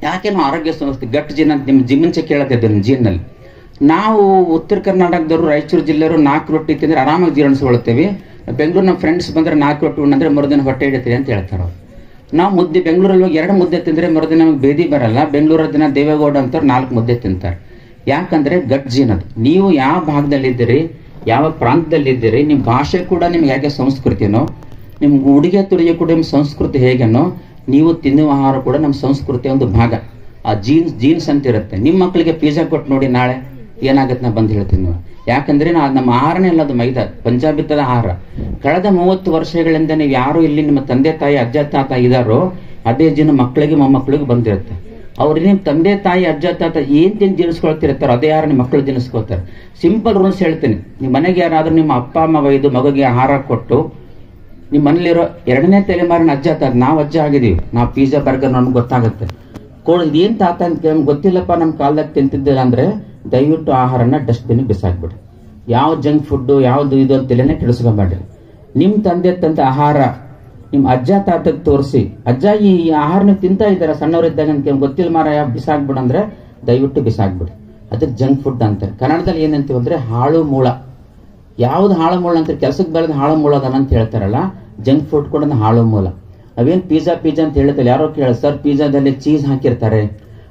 ಯಾಕೆ ನಾವು ಆರೋಗ್ಯ ಸಂಸ್ಕೃತಿ ಗಟ್ ಜೀನ್ ಅಂತ ನಿಮ್ಮ ಮುಂಚೆ ಕೇಳ್ತಾ ಇದ್ದೇನೆ ಜೀನ್ನಲ್ಲಿ. ನಾವು ಉತ್ತರ ಕರ್ನಾಟಕದವರು, ರಾಯಚೂರು ಜಿಲ್ಲೆಯವರು 4 ರೊಟ್ಟಿ ತಿಂದ್ರೆ ಆರಾಮಾಗಿ ಜೀರ್ಣಿಸ್ಕೊಳ್ತೇವೆ. ಬೆಂಗಳೂರು ನಮ್ಮ ಫ್ರೆಂಡ್ಸ್ ಬಂದ್ರೆ 4 ರೊಟ್ಟಿ ಉಣ್ಣಂದ್ರೆ ಮರುದಿನ ಹೊಟ್ಟೆ ಹಿಡಿತೀವಿ ಅಂತ ಹೇಳ್ತಾರೆ ಅವ್ರು. ನಾವು ಮುದ್ದೆ ಬೆಂಗಳೂರಲ್ಲಿ ಹೋಗಿ 2 ಮುದ್ದೆ ತಿಂದ್ರೆ ಮರುದಿನ ನಮಗೆ ಬೇದಿ ಬರಲ್ಲ. ಬೆಂಗಳೂರ ದಿನ ದೇವೇಗೌಡ ಅಂತಾರೆ 4 ಮುದ್ದೆ ತಿಂತಾರೆ. ಯಾಕಂದ್ರೆ ಗಟ್ ಜೀನ್ ಅದು. ನೀವು ಯಾವ ಭಾಗದಲ್ಲಿದ್ದೀರಿ, ಯಾವ ಪ್ರಾಂತದಲ್ಲಿದ್ದೀರಿ, ನಿಮ್ಮ ಭಾಷೆ ಕೂಡ ನಿಮ್ಗೆ ಹೇಗೆ ಸಂಸ್ಕೃತಿನೋ, ನಿಮ್ಗೆ ಉಡುಗೆ ತೊಡುಗೆ ಕೂಡ ನಿಮ್ಮ ಸಂಸ್ಕೃತಿ ಹೇಗೇನೋ, ನೀವು ತಿನ್ನುವ ಆಹಾರ ಕೂಡ ನಮ್ಮ ಸಂಸ್ಕೃತಿಯ ಒಂದು ಭಾಗ. ಆ ಜೀನ್ಸ್ ಅಂತ ಇರುತ್ತೆ. ನಿಮ್ಮ ಮಕ್ಕಳಿಗೆ ಪಿಜ್ಜಾ ಕೊಟ್ಟು ನೋಡಿ ನಾಳೆ ಏನಾಗುತ್ತೆ, ನಾ ಬಂದು ಹೇಳ್ತೀನಿ ನೀವು. ಯಾಕಂದ್ರೆ ನಮ್ಮ ಆಹಾರನೇ ಅಲ್ಲ, ಅದು ಮೈದಾ, ಪಂಜಾಬಿತ್ತದ ಆಹಾರ. ಕಳೆದ 30 ವರ್ಷಗಳಿಂದ ನೀವು ಯಾರು ಇಲ್ಲಿ ನಿಮ್ಮ ತಂದೆ ತಾಯಿ ಅಜ್ಜ ತಾತ ಇದಾರೋ ಅದೇ ಜೀನು ಮಕ್ಕಳಿಗೆ ಮೊಮ್ಮಕ್ಕಳಿಗೆ ಬಂದಿರುತ್ತೆ. ಅವ್ರು ನಿಮ್ಮ ತಂದೆ ತಾಯಿ ಅಜ್ಜ ತಾತ ಏನ್ ತಿಂದು ಜೀರ್ಣಿಸ್ಕೊಳ್ತಿರ್ತಾರೋ ಅದೇ ಆಹಾರ ನಿಮ್ಮ ಮಕ್ಕಳು ಜೀರ್ಣಿಸ್ಕೊಳ್ತಾರೆ. ಸಿಂಪಲ್ ರೂಲ್ಸ್ ಹೇಳ್ತೀನಿ, ನಿಮ್ಮ ಮನೆಗೆ ಯಾರಾದ್ರೂ ನಿಮ್ಮ ಅಪ್ಪ ಅಮ್ಮ ಒಯ್ದು ಮಗುಗೆ ಆಹಾರ ಕೊಟ್ಟು ನಿಮ್ಮ ಮನೇಲಿರೋ 2ನೇ ತಲೆಮಾರಿನ ಅಜ್ಜ ತಾತ, ನಾವು ಅಜ್ಜ ಆಗಿದೀವಿ, ನಾವು ಪಿಜ್ಜಾ ಬರ್ಗರ್ ನಮ್ಗೆ ಗೊತ್ತಾಗುತ್ತೆ. ಇದೇನ್ ತಾತ ಅಂತ ಗೊತ್ತಿಲ್ಲಪ್ಪ ನಮ್ಮ ಕಾಲದಾಗ ತಿಂತಿದ್ದಿಲ್ಲ ಅಂದ್ರೆ ದಯವಿಟ್ಟು ಆಹಾರನ ಡಸ್ಟ್ಬಿನ್ ಬಿಸಾಕ್ಬಿಡ್ರಿ. ಯಾವ ಜಂಕ್ ಫುಡ್ ಯಾವ್ದು ಇದು ಅಂತಲೇ ಕೆಡಿಸ್ಕೊಂಬೇಡ್ರಿ. ನಿಮ್ ತಂದೆ ತಂದ ಆಹಾರ ನಿಮ್ ಅಜ್ಜ ತಾತಗ್ ತೋರಿಸಿ, ಅಜ್ಜ ಈ ಆಹಾರನ ತಿಂತಾ ಇದಾರೆ ಸಣ್ಣವರಿದ್ದಾಗ ಅಂತ ಗೊತ್ತಿಲ್ಲ ಮಾರ ಬಿಸಾಕ್ಬಿಡ ಅಂದ್ರೆ ದಯವಿಟ್ಟು ಬಿಸಾಕ್ಬಿಡಿ. ಅದಕ್ಕೆ ಜಂಕ್ ಫುಡ್ ಅಂತಾರೆ. ಕನ್ನಡದಲ್ಲಿ ಏನಂತೀವಿ ಅಂದ್ರೆ ಹಾಳು ಮೂಳ. ಯಾವ್ದು ಹಾಳು ಮೂಳ ಅಂತ ಕೆಲ್ಸಕ್ಕೆ ಬರೋದು ಹಾಳು ಮೂಳ ಅದನ್ನ ಅಂತ ಹೇಳ್ತಾರಲ್ಲ, ಜಂಕ್ ಫುಡ್ ಕೂಡ ಹಾಳು ಮೂಲ. ಅವೇನ್ ಪಿಜ್ಜಾ ಅಂತ ಹೇಳ್ತಾರೆ, ಯಾರೋ ಕೇಳ ಸರ್ ಪಿಜ್ಜಾದಲ್ಲಿ ಚೀಸ್ ಹಾಕಿರ್ತಾರೆ,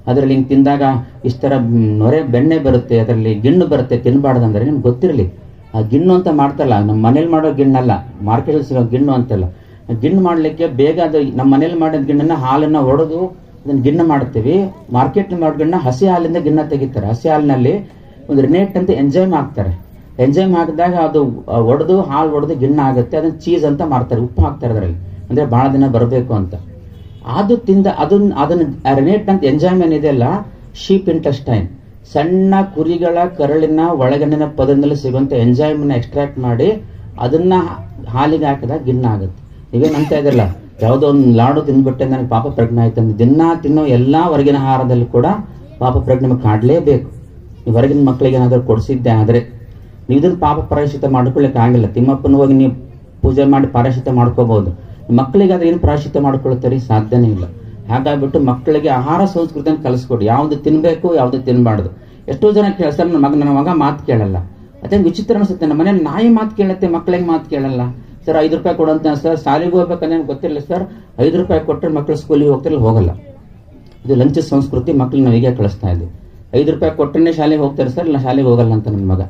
ಅದರಲ್ಲಿ ಹಿಂಗೆ ತಿಂದಾಗ ಇಷ್ಟರ ನೊರೆ ಬೆಣ್ಣೆ ಬರುತ್ತೆ, ಅದರಲ್ಲಿ ಗಿಣ್ಣು ಬರುತ್ತೆ, ತಿನ್ಬಾರ್ದಂದ್ರೆ ನಿಮ್ಗೆ ಗೊತ್ತಿರಲಿ. ಆ ಗಿಣ್ಣು ಅಂತ ಮಾಡ್ತಾರಲ್ಲ, ನಮ್ಮ ಮನೇಲಿ ಮಾಡೋ ಗಿಣ್ಣಲ್ಲ, ಮಾರ್ಕೆಟಲ್ಲಿ ಸಿಗೋ ಗಿಣ್ಣು ಅಂತಲ್ಲ. ಗಿಣ್ಣು ಮಾಡ್ಲಿಕ್ಕೆ ಬೇಗ ಅದು ನಮ್ಮ ಮನೇಲಿ ಮಾಡಿದ ಗಿಣ್ಣನ್ನ ಹಾಲನ್ನ ಒಡೆದು ಅದನ್ನ ಗಿಣ್ಣು ಮಾಡ್ತೀವಿ. ಮಾರ್ಕೆಟ್ ಮಾಡೋ ಗಿಣ್ಣ ಹಸಿ ಹಾಲಿಂದ ಗಿಣ್ಣ ತೆಗಿತಾರೆ. ಹಸಿ ಹಾಲಿನಲ್ಲಿ ಒಂದು ರಿನೇಟ್ ಅಂತ ಎಂಜೈಮ್ ಹಾಕ್ತಾರೆ. ಎಂಜೈಮ್ ಹಾಕಿದಾಗ ಅದು ಒಡೆದು ಹಾಲು ಒಡೆದು ಗಿಣ್ಣ ಆಗುತ್ತೆ. ಅದನ್ನ ಚೀಸ್ ಅಂತ ಮಾಡ್ತಾರೆ, ಉಪ್ಪು ಹಾಕ್ತಾರೆ ಅದರಲ್ಲಿ, ಅಂದ್ರೆ ಬಹಳ ದಿನ ಬರಬೇಕು ಅಂತ. ಅದು ತಿಂದ ಅದನ್ನ ರೆನೇಟ್ ಅಂತ ಎಂಜೈಮ್ ಏನಿದೆಯಲ್ಲ, ಶೀಪ್ ಇಂಟೆಸ್ಟೈನ್, ಸಣ್ಣ ಕುರಿಗಳ ಕರಳಿನ ಒಳಗಣ್ಣಿನ ಪದದಲ್ಲಿ ಸಿಗುವಂತ ಎಂಜೈಮ್ ನ ಎಕ್ಸ್ಟ್ರಾಕ್ಟ್ ಮಾಡಿ ಅದನ್ನ ಹಾಲಿಗೆ ಹಾಕಿದಾಗ ಗಿಣ್ಣ ಆಗುತ್ತೆ. ನೀವೇನಂತ ಇದಿರಲ್ಲ, ಯಾವುದೋ ಒಂದು ಲಾಡು ತಿಂದ್ಬಿಟ್ಟೆ ನನಗೆ ಪಾಪ ಪ್ರಜ್ಞೆ ಆಯ್ತು ಅಂದ್ರೆ, ದಿನ ತಿನ್ನೋ ಎಲ್ಲಾ ಹೊರಗಿನ ಆಹಾರದಲ್ಲಿ ಕೂಡ ಪಾಪ ಪ್ರಜ್ಞೆ ನಿಮಗೆ ಕಾಡ್ಲೇಬೇಕು. ನೀವು ಹೊರಗಿನ ಮಕ್ಕಳಿಗೆ ಏನಾದ್ರೂ ಕೊಡಿಸಿದ್ದೆ ಆದ್ರೆ ನೀವು ಇದನ್ನ ಪಾಪ ಪ್ರಾಯಶ್ಚಿತ್ತ ಮಾಡ್ಕೊಳ್ಳಿಕ್ಕೆ ಆಗಿಲ್ಲ. ತಿಮ್ಮಪ್ಪನ ಹೋಗಿ ನೀವು ಪೂಜೆ ಮಾಡಿ ಪ್ರಾಯಶ್ಚಿತ್ತ ಮಾಡ್ಕೋಬಹುದು. ಮಕ್ಕಳಿಗೆ ಅದ್ರ ಏನು ಪ್ರಾಯಶ್ಚಿತ್ತ ಮಾಡ್ಕೊಳ್ತಾರೆ, ಸಾಧ್ಯನೇ ಇಲ್ಲ. ಹಾಗಾಗ್ಬಿಟ್ಟು ಮಕ್ಕಳಿಗೆ ಆಹಾರ ಸಂಸ್ಕೃತಿಯನ್ನು ಕಲಿಸ್ಕೊಡಿ. ಯಾವ್ದು ತಿನ್ಬೇಕು ಯಾವ್ದು ತಿನ್ಬಾರ್ದು. ಎಷ್ಟೋ ಜನ ಕೇಳ್ತಾರೆ, ನನ್ನ ಮಗ ಮಾತು ಕೇಳಲ್ಲ. ಅದೇ ವಿಚಿತ್ರ ಅನ್ಸುತ್ತೆ. ನಮ್ಮ ಮನೇಲಿ ನಾಯಿ ಮಾತು ಕೇಳುತ್ತೆ, ಮಕ್ಕಳಿಗೆ ಮಾತು ಕೇಳಲ್ಲ. ಸರ್ 5 ರೂಪಾಯಿ ಕೊಡಂತ ಸರ್, ಶಾಲೆಗೆ ಹೋಗ್ಬೇಕಂದ್ರೆ ಗೊತ್ತಿರಲಿಲ್ಲ ಸರ್, 5 ರೂಪಾಯಿ ಕೊಟ್ಟರೆ ಮಕ್ಕಳು ಸ್ಕೂಲಿಗೆ ಹೋಗ್ತಿರಲ್ಲ, ಹೋಗಲ್ಲ. ಇದು ಲಂಚ್ ಸಂಸ್ಕೃತಿ, ಮಕ್ಕಳನ್ನ ನಾವು ಹೀಗೆ ಕಳಿಸ್ತಾ ಇದ್ದೀವಿ. 5 ರೂಪಾಯಿ ಕೊಟ್ಟರೆ ಶಾಲೆಗೆ ಹೋಗ್ತಾರೆ ಸರ್, ಇಲ್ಲ ಶಾಲೆಗೆ ಹೋಗಲ್ಲ ಅಂತ ನನ್ನ ಮಗ.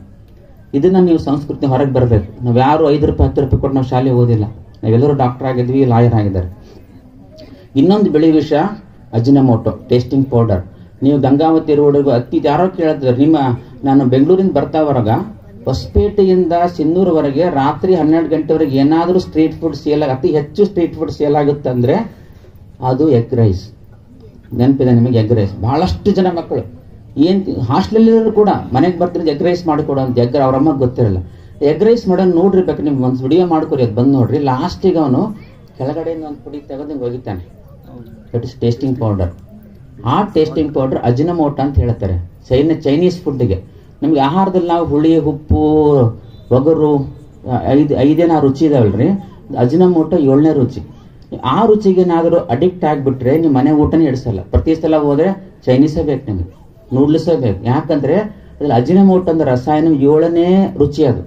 ಇದನ್ನ ನೀವು ಸಂಸ್ಕೃತಿ ಹೊರಗೆ ಬರಬೇಕು. ನಾವು ಯಾರು 5 ರೂಪಾಯಿ 10 ರೂಪಾಯಿ ಕೊಟ್ಟು ನಾವು ಶಾಲೆಗೆ ಓದಿಲ್ಲ. ನಾವೆಲ್ಲರೂ ಡಾಕ್ಟರ್ ಆಗಿದ್ವಿ, ಲಾಯರ್ ಆಗಿದ್ದಾರೆ. ಇನ್ನೊಂದು ಬಿಳಿ ವಿಷಯ ಅಜಿನಮೋಟೊ, ಟೇಸ್ಟಿಂಗ್ ಪೌಡರ್. ನೀವು ಗಂಗಾವತಿ ರೋಡ್ಗೂ ಯಾರೋ ಕೇಳಿದ್ರೆ, ನಾನು ಬೆಂಗಳೂರಿಂದ ಬರ್ತಾ ಹೊರಗ ಹೊಸಪೇಟೆಯಿಂದ ಸಿನ್ನೂರ್ವರೆಗೆ ರಾತ್ರಿ 12 ಗಂಟೆವರೆಗೆ ಏನಾದರೂ ಸ್ಟ್ರೀಟ್ ಫುಡ್ ಸೇಲ್ ಅತಿ ಹೆಚ್ಚು ಸ್ಟ್ರೀಟ್ ಫುಡ್ ಸೇಲ್ ಆಗುತ್ತೆ ಅಂದ್ರೆ ಅದು ಎಗ್ ರೈಸ್. ನೆನಪಿದೆ ನಿಮಗೆ? ಎಗ್ ರೈಸ್ ಬಹಳಷ್ಟು ಜನ ಮಕ್ಕಳು ಹಾಸ್ಟೆಲ್ ಕೂಡ ಮನೆಗೆ ಬರ್ತಿರೋದು ಎಗ್ ರೈಸ್ ಮಾಡಿಕೊಡೋ ಅಂತ. ಎಗ್ ಅವ್ರ ಅಮ್ಮಗೆ ಗೊತ್ತಿರಲ್ಲ. ಎಗ್ ರೈಸ್ ಮಾಡೋದು ನೋಡ್ರಿ, ಬೇಕು ನಿಮ್ಗೆ ಒಂದು ವಿಡಿಯೋ ಮಾಡ್ಕೊರಿ, ಅದು ಬಂದು ನೋಡ್ರಿ. ಲಾಸ್ಟಿಗೆ ಅವನು ಕೆಳಗಡೆಯಿಂದ ಒಂದು ಪುಡಿ ತೆಗೆದು ಒಗಿತಾನೆ, ದಟ್ ಇಸ್ ಟೇಸ್ಟಿಂಗ್ ಪೌಡರ್. ಆ ಟೇಸ್ಟಿಂಗ್ ಪೌಡರ್ ಅಜಿನಮೋಟೊ ಅಂತ ಹೇಳ್ತಾರೆ ಚೈನೀಸ್ ಫುಡ್ಗೆ. ನಮ್ಗೆ ಆಹಾರದಲ್ಲಿ ನಾವು ಹುಳಿ, ಉಪ್ಪು, ಒಗರು, 5 ರುಚಿ ಇದಾವಲ್ರಿ, ಅಜಿನಮೋಟೊ 7ನೇ ರುಚಿ. ಆ ರುಚಿಗೆ ಏನಾದರೂ ಅಡಿಕ್ಟ್ ಆಗಿಬಿಟ್ರೆ ನಿಮ್ಮ ಮನೆ ಊಟನೇ ಇಡಿಸಲ್ಲ. ಪ್ರತಿ ಸಲ ಹೋದ್ರೆ ಚೈನೀಸೇ ಬೇಕು, ನಿಮಗೆ ನೂಡ್ಲ್ಸೇ ಬೇಕು. ಯಾಕಂದ್ರೆ ಅದ್ರಲ್ಲಿ ಅಜಿನಮೋಟೊ ಅಂದ್ರೆ ರಸಾಯನ 7ನೇ ರುಚಿ. ಅದು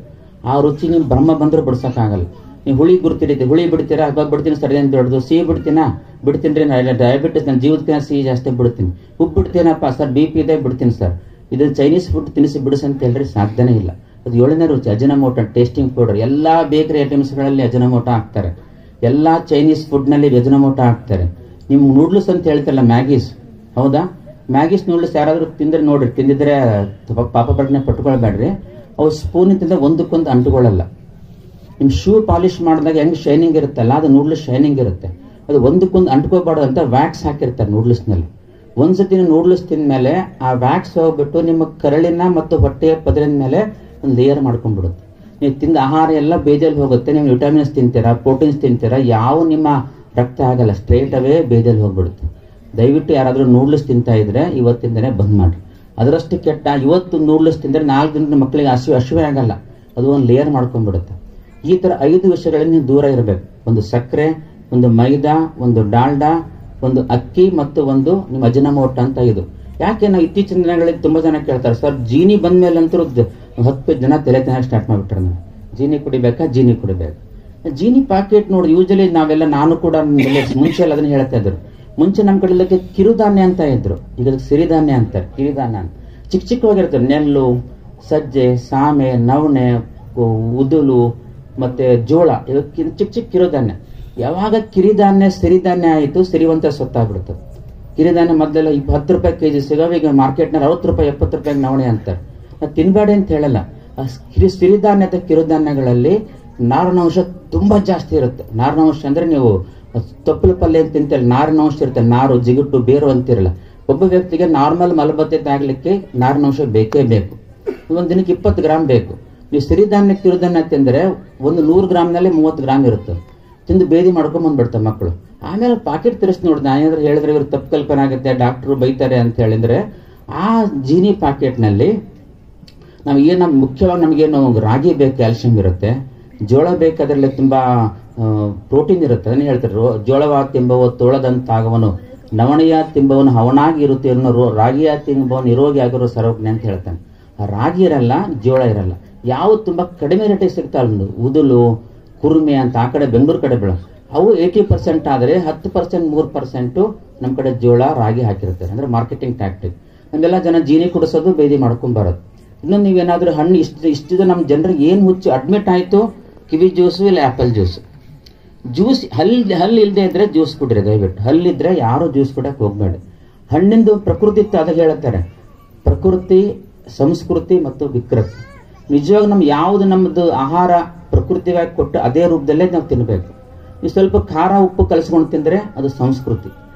ಆ ರುಚಿ ನೀವು ಬ್ರಹ್ಮ ಬಂದ್ರೆ ಬಿಡ್ಸೋಕ್ಕಾಗಲ್ಲ. ನೀವು ಹುಳಿ ಗುರ್ತಿಡಿತೀವಿ, ಹುಳಿ ಬಿಡ್ತೀರಾ, ಹಬ್ಬ ಬಿಡ್ತೀನಿ ಸರಿ ಅಂತ ದೊಡ್ಡದು. ಸಿಹಿ ಬಿಡ್ತೀನಿ ರೀ, ಡಯಾಬಿಟಿಸ್ ನನ್ನ ಜೀವದಕ್ಕಿಂತ ಸಿಹಿ ಜಾಸ್ತಿ ಬಿಡ್ತೀನಿ. ಉಪ್ಪು ಬಿಡ್ತೀನಪ್ಪ ಸರ್, BP ಇದೆ ಬಿಡ್ತೀನಿ ಸರ್. ಇದು ಚೈನೀಸ್ ಫುಡ್ ತಿನಿಸಿ ಬಿಡಿಸ್ ಅಂತ ಹೇಳ್ರಿ, ಸಾಧ್ಯನೇ ಇಲ್ಲ. ಅದು 7ನೇ ರುಚಿ ಅಜಿನಮೋಟೊ ಟೇಸ್ಟಿಂಗ್ ಪೌಡರ್. ಎಲ್ಲಾ ಬೇಕರಿ ಐಟಮ್ಸ್ಗಳಲ್ಲಿ ಅಜಿನಮೋಟೊ ಹಾಕ್ತಾರೆ, ಎಲ್ಲಾ ಚೈನೀಸ್ ಫುಡ್ನಲ್ಲಿ ಅಜಿನಮೋಟೊ ಹಾಕ್ತಾರೆ. ನಿಮ್ ನೂಡ್ಲ್ಸ್ ಅಂತ ಹೇಳ್ತಾರಲ್ಲ, ಮ್ಯಾಗೀಸ್, ಹೌದಾ? ಮ್ಯಾಗೀಸ್ ನೂಡ್ಲ್ಸ್ ಯಾರಾದ್ರೂ ತಿಂದ್ರೆ ನೋಡ್ರಿ, ತಿಂದಿದ್ರೆ ಪಾಪ ಪ್ರಜ್ಞೆ ಪಟ್ಕೊಳ್ಬೇಡ್ರಿ. ಅವು ಸ್ಪೂನಿಂದ ಒಂದಕ್ಕೊಂದು ಅಂಟುಕೊಳ್ಳಲ್ಲ. ನಿಮ್ ಶೂ ಪಾಲಿಶ್ ಮಾಡಿದಾಗ ಹೆಂಗ್ ಶೈನಿಂಗ್ ಇರುತ್ತಲ್ಲ, ಅದು ನೂಡ್ಲ್ಸ್ ಶೈನಿಂಗ್ ಇರುತ್ತೆ. ಅದು ಒಂದಕ್ಕೊಂದು ಅಂಟ್ಕೋಬಾರ್ದು ಅಂತ ವ್ಯಾಕ್ಸ್ ಹಾಕಿರ್ತಾರೆ ನೂಡ್ಲ್ಸ್ನಲ್ಲಿ. ಒಂದ್ಸತಿ ನೂಡ್ಲ್ಸ್ ತಿಂದ್ಮೇಲೆ ಆ ವ್ಯಾಕ್ಸ್ ಹೋಗ್ಬಿಟ್ಟು ನಿಮ್ಮ ಕರಳಿನ ಮತ್ತು ಹೊಟ್ಟೆಯ ಪದರಿನ ಮೇಲೆ ಒಂದು ಲೇಯರ್ ಮಾಡ್ಕೊಂಡ್ಬಿಡುತ್ತೆ. ನೀವು ತಿಂದ ಆಹಾರ ಎಲ್ಲ ಬೇಜಲ್ಲಿ ಹೋಗುತ್ತೆ. ನೀವು ವಿಟಮಿನ್ಸ್ ತಿಂತೀರಾ, ಪ್ರೋಟೀನ್ಸ್ ತಿಂತೀರಾ, ಯಾವ ನಿಮ್ಮ ರಕ್ತ ಆಗಲ್ಲ, ಸ್ಟ್ರೇಟ್ ಅವೇ ಬೇದಲ್ಲಿ ಹೋಗ್ಬಿಡುತ್ತೆ. ದಯವಿಟ್ಟು ಯಾರಾದರೂ ನೂಡ್ಲ್ಸ್ ತಿಂತಾ ಇದ್ರೆ ಇವತ್ತಿಂದನೇ ಬಂದ್ ಮಾಡಿ. ಅದರಷ್ಟು ಕೆಟ್ಟ, ಇವತ್ತು ನೂಡ್ಲ್ಸ್ ತಿಂದರೆ 4 ದಿನದ ಮಕ್ಕಳಿಗೆ ಹಸಿವೆ ಆಗಲ್ಲ, ಅದು ಒಂದು ಲೇಯರ್ ಮಾಡ್ಕೊಂಡ್ಬಿಡುತ್ತೆ. ಈ ಥರ 5 ವಿಷಯಗಳಿಂದ ನೀವು ದೂರ ಇರಬೇಕು. ಒಂದು ಸಕ್ಕರೆ, ಒಂದು ಮೈದಾ, ಒಂದು ಡಾಲ್ಡಾ, ಒಂದು ಅಕ್ಕಿ ಮತ್ತು ಒಂದು ನಿಮ್ಮ ಅಜಿನೋಮೋಟೊ ಅಂತ. ಇದು ಯಾಕೆ ನಾವು ಇತ್ತೀಚಿನ ದಿನಗಳಲ್ಲಿ ತುಂಬ ಜನ ಕೇಳ್ತಾರೆ, ಸರ್ ಜೀನಿ ಬಂದ ಮೇಲೆ ಅಂತೂ 10 ಜನ ತಲೆ ತಿನ್ನಕ್ಕೆ ಸ್ಟಾರ್ಟ್ ಮಾಡಿಬಿಟ್ರೆ, ನಾನು ಜೀನಿ ಕುಡಿಬೇಕಾ, ಜೀನಿ ಕುಡಿಬೇಕು. ಜೀನಿ ಪ್ಯಾಕೆಟ್ ನೋಡಿ, ಯೂಶಲಿ ನಾವೆಲ್ಲ, ನಾನು ಕೂಡ ಮುಂಚೆ ಎಲ್ಲ ಅದನ್ನ ಹೇಳ್ತಾ ಇದ್ರು. ಮುಂಚೆ ನಮ್ಮ ಕಡೆ ಕಿರುಧಾನ್ಯ ಅಂತ ಇದ್ರು, ಈಗ ಸಿರಿಧಾನ್ಯ ಅಂತಾರೆ. ಕಿರುಧಾನ್ಯ ಅಂತ ಚಿಕ್ಕ ಚಿಕ್ಕವಾಗಿರ್ತದೆ. ನೆಲ್ಲು, ಸಜ್ಜೆ, ಸಾಮೆ, ನವಣೆ, ಉದುಲು ಮತ್ತೆ ಜೋಳ, ಚಿಕ್ಕ ಚಿಕ್ಕ ಕಿರುಧಾನ್ಯ. ಯಾವಾಗ ಕಿರಿಧಾನ್ಯ ಸಿರಿಧಾನ್ಯ ಆಯಿತು, ಸಿರಿವಂತ ಸೊತ್ತಾಗ್ಬಿಡ್ತದೆ. ಕಿರಿಧಾನ್ಯ ಮೊದಲೆಲ್ಲ 10 ರೂಪಾಯಿ ಕೆಜಿ ಸಿಗವ, ಈಗ ಮಾರ್ಕೆಟ್ನಲ್ಲಿ 60 ರೂಪಾಯಿ 70 ರೂಪಾಯಿ ನವಣೆ ಅಂತಾರೆ. ಅದು ತಿನ್ಬೇಡಿ ಅಂತ ಹೇಳಲ್ಲ. ಸಿರಿಧಾನ್ಯದ ಕಿರುಧಾನ್ಯಗಳಲ್ಲಿ ನಾರಿನಾಂಶ ತುಂಬಾ ಜಾಸ್ತಿ ಇರುತ್ತೆ. ನಾರಿನಾಂಶ ಅಂದ್ರೆ ನೀವು ತೊಪ್ಪಲ ಪಲ್ಯ ಅಂತ ತಿಂತಲ್ಲ, ನಾರಿನಾಂಶ ಇರುತ್ತೆ. ನಾರು, ಜಿಗುಟು, ಬೇರು ಅಂತಿರಲ್ಲ. ಒಬ್ಬ ವ್ಯಕ್ತಿಗೆ ನಾರ್ಮಲ್ ಮಲಬದ್ಧತೆ ಆಗ್ಲಿಕ್ಕೆ ನಾರಿನಾಂಶ ಬೇಕೇ ಬೇಕು. ಒಂದು ದಿನಕ್ಕೆ 20 ಗ್ರಾಮ್ ಬೇಕು. ನೀವು ಸಿರಿಧಾನ್ಯ ಕಿರುಧಾನ್ಯ ತಿಂದರೆ ಒಂದು 100 ಗ್ರಾಮ್ನಲ್ಲಿ 30 ಗ್ರಾಮ್ ಇರುತ್ತೆ. ತಿಂದು ಬೇದಿ ಮಾಡ್ಕೊಂಡ್ ಬಂದ್ಬಿಡ್ತಾರೆ ಮಕ್ಕಳು. ಆಮೇಲೆ ಪಾಕೆಟ್ ತಿರ್ಸಿ ನೋಡಿದೆ, ಏನಾದ್ರು ಹೇಳಿದ್ರೆ ಇವ್ರು ತಪ್ಪು ಕಲ್ಪನೆ ಆಗುತ್ತೆ, ಡಾಕ್ಟ್ರು ಬೈತಾರೆ ಅಂತ ಹೇಳಿದ್ರೆ, ಆ ಜೀನಿ ಪ್ಯಾಕೆಟ್ನಲ್ಲಿ ನಮಗೇನು ಮುಖ್ಯವಾಗಿ ನಮಗೇನು ರಾಗಿ ಬೇಕು, ಕ್ಯಾಲ್ಸಿಯಂ ಇರುತ್ತೆ. ಜೋಳ ಬೇಕು, ಅದರಲ್ಲಿ ತುಂಬಾ ಪ್ರೋಟೀನ್ ಇರುತ್ತೆ. ಅದನ್ನ ಹೇಳ್ತಾರೆ, ಜೋಳವ ತಿಂಬವ ತೋಳದಂತಾಗವನು, ನವಣೆಯ ತಿಂಬವನು ಹವನಾಗಿ ಇರುತ್ತೆ, ರಾಗಿಯ ತಿಂಬವನು ನಿರೋಗಿ ಆಗಿರೋ ಸರ್ವಜ್ಞ ಅಂತ ಹೇಳ್ತಾನೆ. ರಾಗಿ ಇರಲ್ಲ, ಜೋಳ ಇರಲ್ಲ. ಯಾವ ತುಂಬಾ ಕಡಿಮೆ ರೇಟಿಗೆ ಸಿಗ್ತಾವೆ, ಉದುಲು, ಕುರುಮೆ ಅಂತ ಆ ಕಡೆ ಬೆಂಗಳೂರು ಕಡೆ ಬೆಳೆ, ಅವು 80% ಆದರೆ 10% 3% ನಮ್ಮ ಕಡೆ ಜೋಳ, ರಾಗಿ ಹಾಕಿರ್ತಾರೆ. ಅಂದ್ರೆ ಮಾರ್ಕೆಟಿಂಗ್ ಟ್ಯಾಕ್ಟಿಕ್. ನಮ್ಮೆಲ್ಲ ಜನ ಜೀನಿ ಕುಡಿಸೋದು, ಬೇದಿ ಮಾಡ್ಕೊಂಡ್ ಬರೋದು. ಇನ್ನೊಂದು ನೀವೇನಾದ್ರೂ ಹಣ್ಣು ಇಷ್ಟಿದೆ ನಮ್ಮ ಜನರಿಗೆ ಏನು ಹುಚ್ಚು ಅಡ್ಮಿಟ್ ಆಯ್ತು, ಕಿವಿ ಜ್ಯೂಸು ಇಲ್ಲ ಆಪಲ್ ಜ್ಯೂಸ್ ಹಲ್ಲು ಇಲ್ಲದೆ ಇದ್ರೆ ಜ್ಯೂಸ್ ಕುಡ್ರಿ ದಯವಿಟ್ಟು. ಹಲ್ಲಿದ್ರೆ ಯಾರು ಜ್ಯೂಸ್ ಕುಡಕ್ಕೆ ಹೋಗ್ಬೇಡಿ. ಹಣ್ಣಿಂದು ಪ್ರಕೃತಿ ಅದಾಗ ಹೇಳ್ತಾರೆ, ಪ್ರಕೃತಿ, ಸಂಸ್ಕೃತಿ ಮತ್ತು ವಿಕೃತಿ. ನಿಜವಾಗಿ ನಮ್ಗೆ ಯಾವುದು ನಮ್ಮದು ಆಹಾರ ಪ್ರಕೃತಿಯಾಗಿ ಕೊಟ್ಟು ಅದೇ ರೂಪದಲ್ಲೇ ನಾವು ತಿನ್ಬೇಕು. ನೀವು ಸ್ವಲ್ಪ ಖಾರ ಉಪ್ಪು ಕಲಿಸ್ಕೊಂಡು ತಿಂದ್ರೆ ಅದು ಸಂಸ್ಕೃತಿ.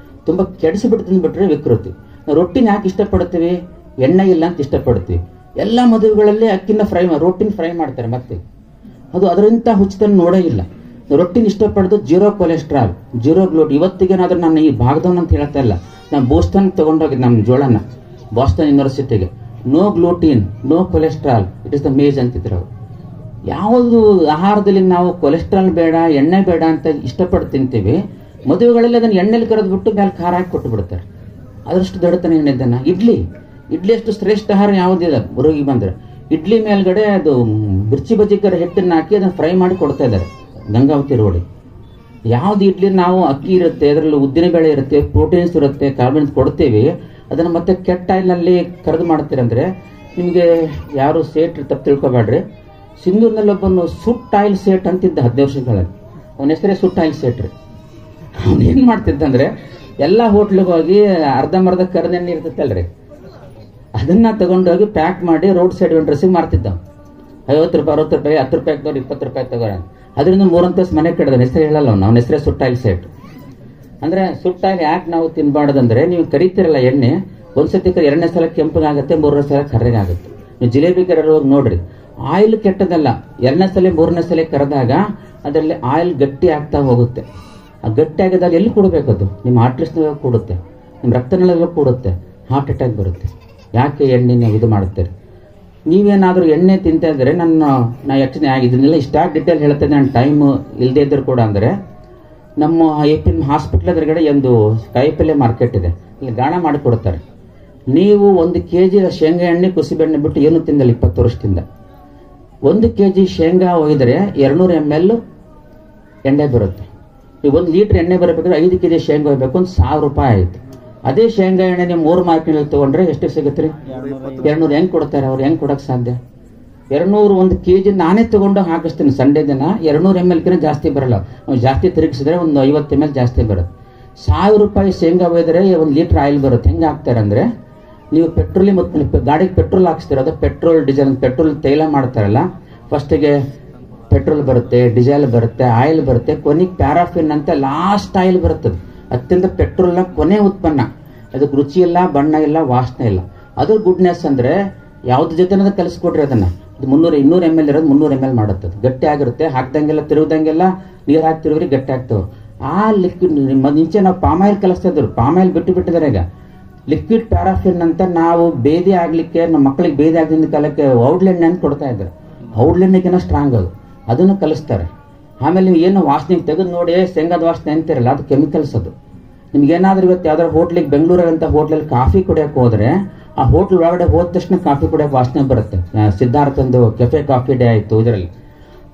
ತುಂಬಾ ಕೆಡಿಸಿಬಿಟ್ಟು ತಿಂದ್ಬಿಟ್ರೆ ವಿಕೃತಿ. ನಾವು ರೊಟ್ಟಿನ ಯಾಕೆ ಇಷ್ಟಪಡ್ತೀವಿ, ಎಣ್ಣೆ ಇಲ್ಲ ಅಂತ ಇಷ್ಟಪಡ್ತೀವಿ. ಎಲ್ಲ ಮದುವೆಗಳಲ್ಲಿ ಅಕ್ಕಿನ ರೊಟ್ಟಿನ ಫ್ರೈ ಮಾಡ್ತಾರೆ. ಮತ್ತೆ ಅದು ಅದರಿಂದ ಹುಚ್ಚತನ ನೋಡೇ ಇಲ್ಲ. ರೊಟ್ಟಿನ ಇಷ್ಟಪಡೋದು ಜೀರೋ ಕೊಲೆಸ್ಟ್ರಾಲ್, ಜೀರೋ ಗ್ಲೂಟ್. ಇವತ್ತಿಗೇನಾದ್ರೂ ನಾನು ಈ ಭಾಗದವನ್ನ ಅಂತ ಹೇಳ್ತಾ ಇಲ್ಲ, ನಾನು ಬೋಸ್ಟನ್ ತಗೊಂಡೋಗಿದ್ದು ನಮ್ಮ ಜೋಳನ, ಬಾಸ್ಟನ್ ಯೂನಿವರ್ಸಿಟಿಗೆ. No gluten, no cholesterol, it is the maize ಅಂತಿದ್ರು ಅವರು. ಯಾವುದು ಆಹಾರದಲ್ಲಿ ನಾವು ಕೊಲೆಸ್ಟ್ರಾಲ್ ಬೇಡ, ಎಣ್ಣೆ ಬೇಡ ಅಂತ ಇಷ್ಟಪಟ್ಟು ತಿಂತೀವಿ, ಮದುವೆಗಳಲ್ಲಿ ಅದನ್ನು ಎಣ್ಣೆಲಿ ಕರೆದು ಬಿಟ್ಟು ಮೇಲೆ ಖಾರ ಹಾಕಿ ಕೊಟ್ಟು ಬಿಡ್ತಾರೆ. ಅದರಷ್ಟು ದೊಡ್ಡತನ ಏನಿದ್ದಾನ. ಇಡ್ಲಿ ಅಷ್ಟು ಶ್ರೇಷ್ಠ ಆಹಾರ ಯಾವುದಿಲ್ಲ. ರೋಗಿ ಬಂದ್ರೆ ಇಡ್ಲಿ ಮೇಲ್ಗಡೆ ಅದು ಮಿರ್ಚಿ ಬಜಿಕರ ಹಿಟ್ಟನ್ನು ಹಾಕಿ ಅದನ್ನು ಫ್ರೈ ಮಾಡಿ ಕೊಡ್ತಾ ಇದ್ದಾರೆ ಗಂಗಾವತಿ ರೋಡಿ. ಯಾವ್ದು ಇಡ್ಲಿ ನಾವು ಅಕ್ಕಿ ಇರುತ್ತೆ, ಅದರಲ್ಲಿ ಉದ್ದಿನ ಬೇಳೆ ಇರುತ್ತೆ, ಪ್ರೋಟೀನ್ಸ್ ಇರುತ್ತೆ, ಕಾರ್ಬೋಹೈಡ್ರೇಟ್ಸ್ ಕೊಡ್ತೀವಿ, ಅದನ್ನು ಮತ್ತೆ ಕೆಟ್ಟ ಆಯಿಲ್ನಲ್ಲಿ ಕರೆದು ಮಾಡ್ತೀರಂದ್ರೆ ನಿಮಗೆ ಯಾರು ಸೇಟ್ ತಪ್ಪು ತಿಳ್ಕೊಬೇಡ್ರಿ. ಸಿಂಧೂರಿನಲ್ಲಿ ಒಬ್ಬನು ಸುಟ್ ಆಯಿಲ್ ಸೇಟ್ ಅಂತಿದ್ದ 10 ವರ್ಷಗಳಲ್ಲಿ. ಅವನ ಹೆಸರೇ ಸುಟ್ ಆಯಿಲ್ ಸೇಟ್ ರೀ. ಅವನು ಏನ್ ಮಾಡ್ತಿದ್ದಂದ್ರೆ ಎಲ್ಲ ಹೋಟ್ಲಿಗೆ ಹೋಗಿ ಅರ್ಧಂಬರ್ಧ ಕರದೆಣ್ಣೆ ಇರ್ತೈತಲ್ರಿ, ಅದನ್ನ ತಗೊಂಡೋಗಿ ಪ್ಯಾಕ್ ಮಾಡಿ ರೋಡ್ ಸೈಡ್ ವೆಂಡರ್ಸಿಗೆ ಮಾರ್ತಿದ್ದ. 50 ರೂಪಾಯಿ 60 ರೂಪಾಯಿ 10 ರೂಪಾಯಿ 20 ರೂಪಾಯಿ ತಗೋರ. ಅದರಿಂದ 3 ಅಂತಸ್ ಮನೆ ಕಡ್ದ. ಹೆಸರು ಹೇಳಲ್ಲ ಅವನ ಹೆಸರೇ ಸುಟ್ಟಾಯಿಲ್ ಸೇಟ್. ಅಂದ್ರೆ ಸುಟ್ಟಾಯಿಲ್ ಯಾಕೆ ನಾವು ತಿನ್ಬಾರ್ದಂದ್ರೆ, ನೀವು ಕರಿತೀರಲ್ಲ ಎಣ್ಣೆ, ಒಂದ್ಸತಿ 2ನೇ ಸಲ ಕೆಂಪಗಾಗುತ್ತೆ, 3ನೇ ಸಲ ಕರ್ರಗಾಗುತ್ತೆ. ನೀವು ಜಿಲೇಬಿ ಕರರು ಹೋಗಿ ನೋಡ್ರಿ, ಆಯಿಲ್ ಕೆಟ್ಟದಲ್ಲ. 2ನೇ ಸಲ 3ನೇ ಸಲ ಕರೆದಾಗ ಅದರಲ್ಲಿ ಆಯಿಲ್ ಗಟ್ಟಿ ಆಗ್ತಾ ಹೋಗುತ್ತೆ. ಆ ಗಟ್ಟಿ ಆಗಿದಾಗ ಎಲ್ಲಿ ಕೊಡಬೇಕು, ಅದು ನಿಮ್ಮ ಹಾರ್ಟ್ಲಿಸ್ನಾಗ ಕೂಡುತ್ತೆ, ನಿಮ್ಮ ರಕ್ತನಾಳದಲ್ಲಿ ಕೂಡುತ್ತೆ, ಹಾರ್ಟ್ ಅಟ್ಯಾಕ್ ಬರುತ್ತೆ. ಯಾಕೆ ಎಣ್ಣೆ ನೀವು ಇದು ಮಾಡುತ್ತೀರಿ? ನೀವೇನಾದರೂ ಎಣ್ಣೆ ತಿಂತಾ ಇದ್ರೆ ನಾ ಆ್ಯಕ್ಚುಲಿ ಇದನ್ನೆಲ್ಲ ಇಷ್ಟ ಡಿಟೇಲ್ ಹೇಳ್ತೇನೆ, ನಾನು ಟೈಮ್ ಇಲ್ಲದೆ ಇದ್ದರೂ ಕೂಡ. ಅಂದರೆ ನಮ್ಮ APM ಹಾಸ್ಪಿಟ್ಲ್ ಎದುರುಗಡೆ ಒಂದು ಕಾಯಿಪಲ್ಯ ಮಾರ್ಕೆಟ್ ಇದೆ, ಇಲ್ಲಿ ಗಾಣ ಮಾಡಿ ಕೊಡ್ತಾರೆ. ನೀವು 1 kg ಶೇಂಗಾ ಎಣ್ಣೆ ಕುಸಿಬೆಣ್ಣೆ ಬಿಟ್ಟು ಏನು ತಿಂದಲ್ಲ 20 ವರ್ಷದಿಂದ. 1 kg ಶೇಂಗಾ ಒಯ್ದರೆ 200 ml ಎಣ್ಣೆ ಬರುತ್ತೆ. ನೀವು 1 ಲೀಟರ್ ಎಣ್ಣೆ ಬರಬೇಕಾದ್ರೆ 5 kg ಶೇಂಗಾ ಒಯ್ಬೇಕು, ಒಂದು 1000 ರೂಪಾಯಿ ಆಯ್ತು. ಅದೇ ಶೇಂಗಾ ಎಣ್ಣೆ ನೀವು 3 ಮಾರ್ಕೆಟ್ನಲ್ಲಿ ತಗೊಂಡ್ರೆ ಎಷ್ಟು ಸಿಗುತ್ತೆ ರೀ? 200. ಹೆಂಗ್ ಕೊಡ್ತಾರೆ ಅವ್ರು? ಹೆಂಗ್ ಕೊಡಕ್ ಸಾಧ್ಯ? 200 1 kg ನಾನೇ ತಗೊಂಡು ಹಾಕಿಸ್ತೀನಿ. ಸಂಡೇ ದಿನ 200 ml ಕಿಂತ ಜಾಸ್ತಿ ಬರಲ್ಲ. ನಾವು ಜಾಸ್ತಿ ತಿರುಗಿಸಿದ್ರೆ ಒಂದು 50 ml ಜಾಸ್ತಿ ಬರುತ್ತೆ. 1000 ರೂಪಾಯಿ ಶೇಂಗಾ ಒಯ್ದರೆ 1 ಲೀಟರ್ ಆಯಿಲ್ ಬರುತ್ತೆ. ಹೆಂಗೆ ಹಾಕ್ತಾರೆ ಅಂದ್ರೆ, ನೀವು ಪೆಟ್ರೋಲಿ ಮತ್ತು ಗಾಡಿಗೆ ಪೆಟ್ರೋಲ್ ಹಾಕ್ಸ್ತಿರೋದು, ಪೆಟ್ರೋಲ್ ಡೀಸೆಲ್, ಪೆಟ್ರೋಲ್ ತೈಲ ಮಾಡ್ತಾರಲ್ಲ, ಫಸ್ಟಿಗೆ ಪೆಟ್ರೋಲ್ ಬರುತ್ತೆ, ಡೀಸೆಲ್ ಬರುತ್ತೆ, ಆಯಿಲ್ ಬರುತ್ತೆ, ಕೊನೆಗೆ ಪ್ಯಾರಾಫಿನ್ ಅಂತ ಲಾಸ್ಟ್ ಆಯಿಲ್ ಬರುತ್ತದೆ. ಅತ್ಯಂತ ಪೆಟ್ರೋಲ್ನ ಕೊನೆ ಉತ್ಪನ್ನ. ಅದಕ್ಕೆ ರುಚಿ ಇಲ್ಲ, ಬಣ್ಣ ಇಲ್ಲ, ವಾಸನೆ ಇಲ್ಲ. ಅದ್ರ ಗುಡ್ನೆಸ್ ಅಂದ್ರೆ ಯಾವ್ದು ಜೊತೆ ಕಲಿಸ್ಕೊಡ್ರಿ ಅದನ್ನ. ಇದು 200 ml ಇರೋದು 300 ml ಮಾಡುತ್ತದೆ. ಗಟ್ಟಿ ಆಗಿರುತ್ತೆ. ಹಾಕ್ದಂಗೆಲ್ಲ ತಿರುಗ್ದಂಗೆಲ್ಲ ನೀರು ಹಾಕ್ತಿರೋರಿ ಗಟ್ಟಿ ಆಗ್ತವೆ. ಆ ಲಿಕ್ವಿಡ್ ಮುಂಚೆ ನಾವು ಪಾಮಾಯಿಲ್ ಕಲಿಸ್ತಾ ಇದ್ರು, ಪಾಮಾಯಿಲ್ ಬಿಟ್ಟಿದ್ದಾರೆ ಈಗ. ಲಿಕ್ವಿಡ್ ಪ್ಯಾರಾಫಿನ್ ಅಂತ ನಾವು ಬೇದಿ ಆಗ್ಲಿಕ್ಕೆ ನಮ್ಮ ಮಕ್ಕಳಿಗೆ ಬೇದಿ ಆಗಿದ್ದ ಕಾಲಕ್ಕೆ ಔಡ್ಲೆಣ್ಣೆ ಅಂತ ಕೊಡ್ತಾ ಇದ್ದಾರೆ. ಔಡ್ಲೆಣ್ಣೆಗಿನ ಸ್ಟ್ರಾಂಗ್ ಅದನ್ನು ಕಲಿಸ್ತಾರೆ. ಆಮೇಲೆ ನೀವು ಏನು ವಾಸನೆ ತೆಗೆದು ನೋಡಿ ಶೇಂಗಾದ ವಾಸನೆ ಅಂತಿರಲ್ಲ, ಅದು ಕೆಮಿಕಲ್ಸ್. ಅದು ನಿಮ್ಗೇನಾದ್ರೂ ಇವತ್ತು ಯಾವ್ದಾದ್ರು ಹೋಟ್ಲಿಗೆ ಬೆಂಗಳೂರಂತ ಹೋಟ್ಲಲ್ಲಿ ಕಾಫಿ ಕುಡಿಯೋಕೆ ಹೋದ್ರೆ ಆ ಹೋಟ್ಲ್ ಒಳಗಡೆ ಹೋದ ತಕ್ಷಣ ಕಾಫಿ ಕುಡಿಯೋಕೆ ವಾಸನೆ ಬರುತ್ತೆ. ಸಿದ್ಧಾರ್ಥಂದು ಕೆಫೆ ಕಾಫಿ ಡೇ ಆಯಿತು, ಇದರಲ್ಲಿ